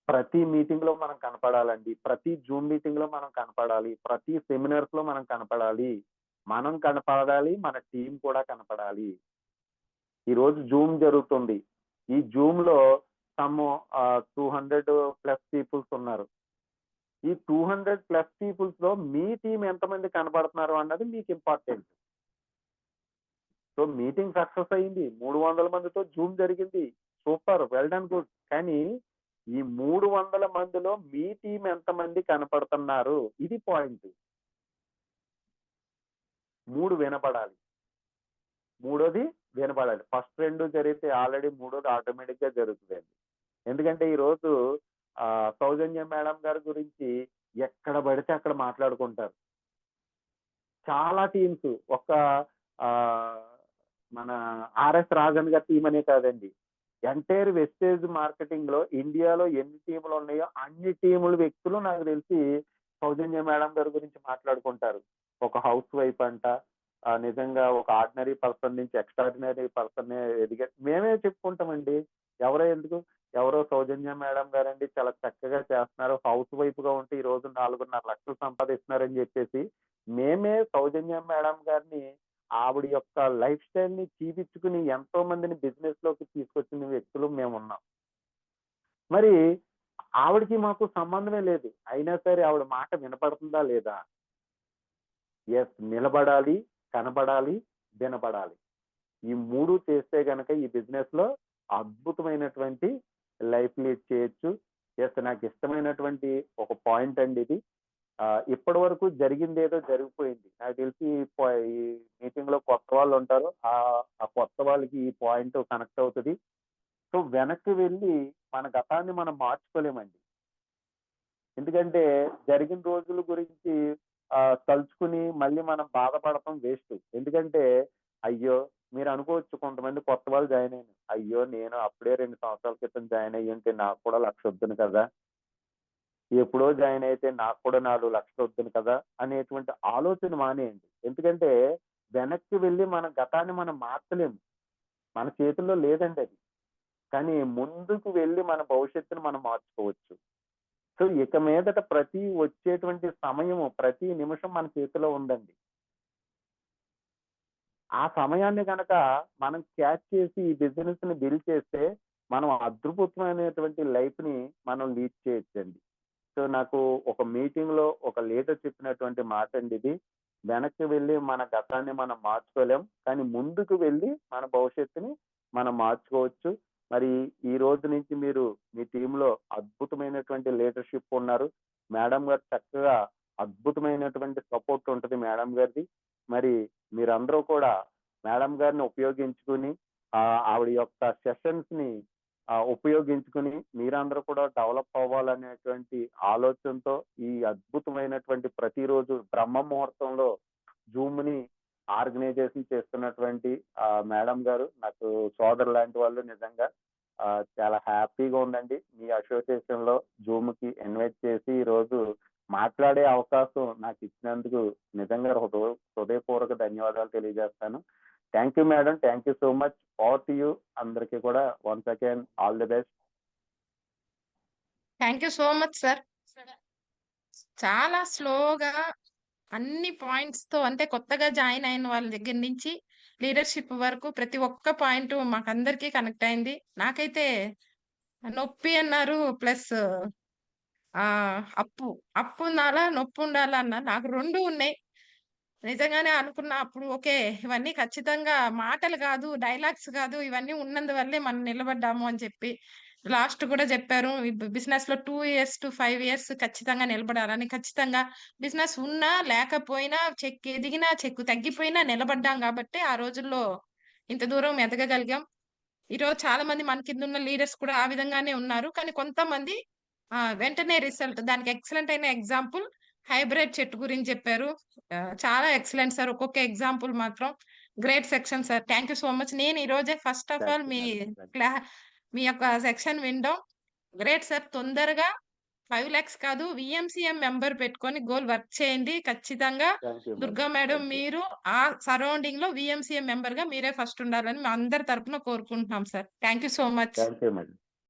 ప్రతి మీటింగ్‌లో మనం కనపడాలండి. ప్రతి జూమ్ మీటింగ్‌లో మనం కనపడాలి. ప్రతి సెమినార్స్‌లో మనం కనపడాలి. మనం కనపడాలి. మన టీమ్ కూడా కనపడాలి. ఈరోజు జూమ్ జరుగుతుంది. ఈ జూమ్‌లో సమ్ 200 ప్లస్ పీపుల్స్ ఉన్నారు. ఈ 200 ప్లస్ పీపుల్స్‌లో మీ టీమ్ ఎంతమంది కనపడుతున్నారు అన్నది మీకు ఇంపార్టెంట్. సో, మీటింగ్ సక్సెస్ అయింది. 300 మందితో జూమ్ జరిగింది. సూపర్. Well done good. కానీ ఈ 300 మందిలో మీ టీమ్ ఎంతమంది కనపడుతున్నారు? ఇది పాయింట్. 3 వినపడాలి. మూడోది వినపడాలి. ఫస్ట్ 2 జరిగితే ఆల్రెడీ మూడోది ఆటోమేటిక్‌గా జరుగుతదండి. ఎందుకంటే ఈరోజు సౌజన్య మేడం గారి గురించి ఎక్కడ పడితే అక్కడ మాట్లాడుకుంటారు. చాలా టీమ్స్ ఆహ్, మన 'ఆర్ఎస్ రాజన్' గారి టీమ్ అనే కాదండి. ఎంటైర్ వెస్టేజ్ మార్కెటింగ్‌లో ఇండియాలో ఎన్ని టీములున్నాయో అన్ని టీముల వ్యక్తులు నాకు తెలిసి సౌజన్య మేడం గారి గురించి మాట్లాడుకుంటారు. ఒక హౌస్ వైఫ్ అంట. నిజంగా ఒక ఆర్డినరీ పర్సన్ నుంచి ఎక్స్ట్రార్డినరీ పర్సన్ మేమే చెప్పుకుంటామండి. ఎవరో ఎందుకు ఎవరో సౌజన్య మేడం గారండి చాలా చక్కగా చేస్తున్నారు. హౌస్ వైఫ్‌గా ఉంటే ఈ రోజు 4,5,00,000 సంపాదిస్తున్నారని చెప్పేసి మేమే సౌజన్య మేడం గారిని ఆవిడ యొక్క లైఫ్ స్టైల్‌ని చూపించుకుని ఎంతో మందిని బిజినెస్‌లోకి తీసుకొచ్చిన వ్యక్తులు మేమున్నాం. మరి ఆవిడకి మాకు సంబంధమే లేదు. అయినా సరే ఆవిడ మాట వినపడుతుందా లేదా? యెస్. నిలబడాలి, కనబడాలి, వినపడాలి. ఈ 3 చేస్తే గనక ఈ బిజినెస్‌లో అద్భుతమైనటువంటి లైఫ్ లీడ్ చేయొచ్చు. యెస్. నాకిష్టమైనటువంటి ఒక పాయింట్ అండి ఇది. ఇప్పటి వరకు జరిగిందేదో జరిగిపోయింది. నాకు తెలిసి ఈ మీటింగ్‌లో కొత్త వాళ్ళుంటారు. ఆ కొత్త వాళ్ళకి ఈ పాయింట్ కనెక్ట్ అవుతది. సో, వెనక్కి వెళ్లి మన గతాన్ని మనం మార్చుకోలేమండి. ఎందుకంటే జరిగిన రోజుల గురించి తలుచుకుని మళ్ళీ మనం బాధపడటం వేస్ట్. ఎందుకంటే అయ్యో! మీరనుకోవచ్చు కొంతమంది కొత్త వాళ్ళు జాయిన్ అయ్యారు. అయ్యో! నేను అప్పుడే 2 సంవత్సరాల క్రితం జాయిన్ అయ్యుంటే నాకు కూడా 1,00,000 వచ్చును కదా! ఎప్పుడో జాయిన్ అయితే నాకు కూడా 4,00,000 వద్దును కదా! అనేటువంటి ఆలోచన మానేయండి. ఎందుకంటే వెనక్కి వెళ్లి మన గతాన్ని మనం మార్చలేము. మన చేతుల్లో లేదండి అది. కానీ ముందుకు వెళ్లి మన భవిష్యత్తును మనం మార్చుకోవచ్చు. సో, ఇక మీదట ప్రతి వచ్చేటువంటి సమయము, ప్రతి నిమిషం మన చేతిలో ఉందండి. ఆ సమయాన్ని గనక మనం క్యాచ్ చేసి ఈ బిజినెస్‌ని బిల్డ్ చేస్తే మనం అద్భుతమైనటువంటి లైఫ్‌ని మనం లీడ్ చేయొచ్చండి. సో, నాకు ఒక మీటింగ్‌లో ఒక లీడర్ చెప్పినటువంటి మాటండి ఇది. వెనక్కి వెళ్లి మన గతాన్ని మనం మార్చుకోలేం. కానీ ముందుకు వెళ్లి మన భవిష్యత్తుని మనం మార్చుకోవచ్చు. మరి ఈ రోజు నుంచి మీరు మీ టీమ్‌లో అద్భుతమైనటువంటి లీడర్‌షిప్ ఉన్నారు. మేడం గారు చక్కగా అద్భుతమైనటువంటి సపోర్ట్ ఉంటది మేడం గారిది. మరి మీరందరూ కూడా మేడం గారిని ఉపయోగించుకొని ఆవిడ యొక్క సెషన్స్‌ని ఉపయోగించుకొని మీరందరూ కూడా డెవలప్ అవ్వాలనేటువంటి ఆలోచనతో ఈ అద్భుతమైనటువంటి ప్రతిరోజు బ్రహ్మ ముహూర్తంలో జూమ్‌ని ఆర్గనైజేషన్ చేస్తున్నటువంటి మేడం గారు నాకు సోదరు లాంటి వాళ్ళు నిజంగా. చాలా హ్యాపీగా ఉందండి. మీ అసోసియేషన్‌లో జూమ్‌కి ఇన్వైట్ చేసి ఈరోజు మాట్లాడే అవకాశం నాకిచ్చినందుకు నిజంగా హృదయపూర్వక ధన్యవాదాలు తెలియజేస్తాను. Thank you madam. Thank you so much. Over to you. అందరికి కూడా once again all the best. Thank you so much sir. చాలా స్లోగా అన్ని పాయింట్స్‌తో అంటే కొత్తగా జాయిన్ అయిన వాళ్ళ దగ్గర నుంచి లీడర్‌షిప్ వరకు ప్రతి ఒక్క పాయింటు మాకందరికీ కనెక్ట్ అయింది. నాకైతే నొప్పి అన్నారు ప్లస్ అప్పు. అప్పుండాలా, నొప్పుండాలా అన్నారు. నాకు 2 ఉన్నాయి. నిజంగానే అనుకున్నా అప్పుడు ఓకే. ఇవన్నీ ఖచ్చితంగా మాటలు గాదు, డైలాగ్స్ గాదు. ఇవన్నీ ఉన్నందువల్లే మనం నిలబడ్డాము అని చెప్పి. లాస్ట్ కూడా జెప్పారు. ఈ బిజినెస్‌లో 2 ఇయర్స్ టు 5 ఇయర్స్ ఖచ్చితంగా నిలబడాలని. ఖచ్చితంగా బిజినెస్ ఉన్నా, లేకపోయినా, ఎదిగినా, తగ్గిపోయినా నిలబడ్డాం గాబట్టే ఆ రోజుల్లో ఇంత దూరం ఎదగగలిగాం. ఈరోజు చాలా మంది మన కిందున్న లీడర్స్ కూడా ఆ విధంగానే ఉన్నారు. కానీ కొంతమంది వెంటనే రిజల్ట్ దానికి ఎక్సలెంట్ అయిన ఎగ్జాంపుల్ హైబ్రిడ్ చెట్టు గురించి చెప్పారు. చాలా ఎక్సలెంట్ సార్. ఒక్కొక్క ఎగ్జాంపుల్ మాత్రం great section sir. Thank you so much. నేను ఈరోజే first of thank all you madam. Thank క్లా మీ యొక్క సెక్షన్ వినడం గ్రేట్ సార్. తొందరగా 5,00,000 కాదు వీఎంసీఎం మెంబర్ పెట్టుకొని వర్క్ చేయండి. ఖచ్చితంగా you madam. Durga madam thank you. మీరు ఆ సరౌండింగ్‌లో వీఎంసీఎం మెంబర్‌గా మీరే ఫస్ట్ ఉండాలని మా అందరి తరపున కోరుకుంటున్నాం sir. Thank you so much. Thank you madam.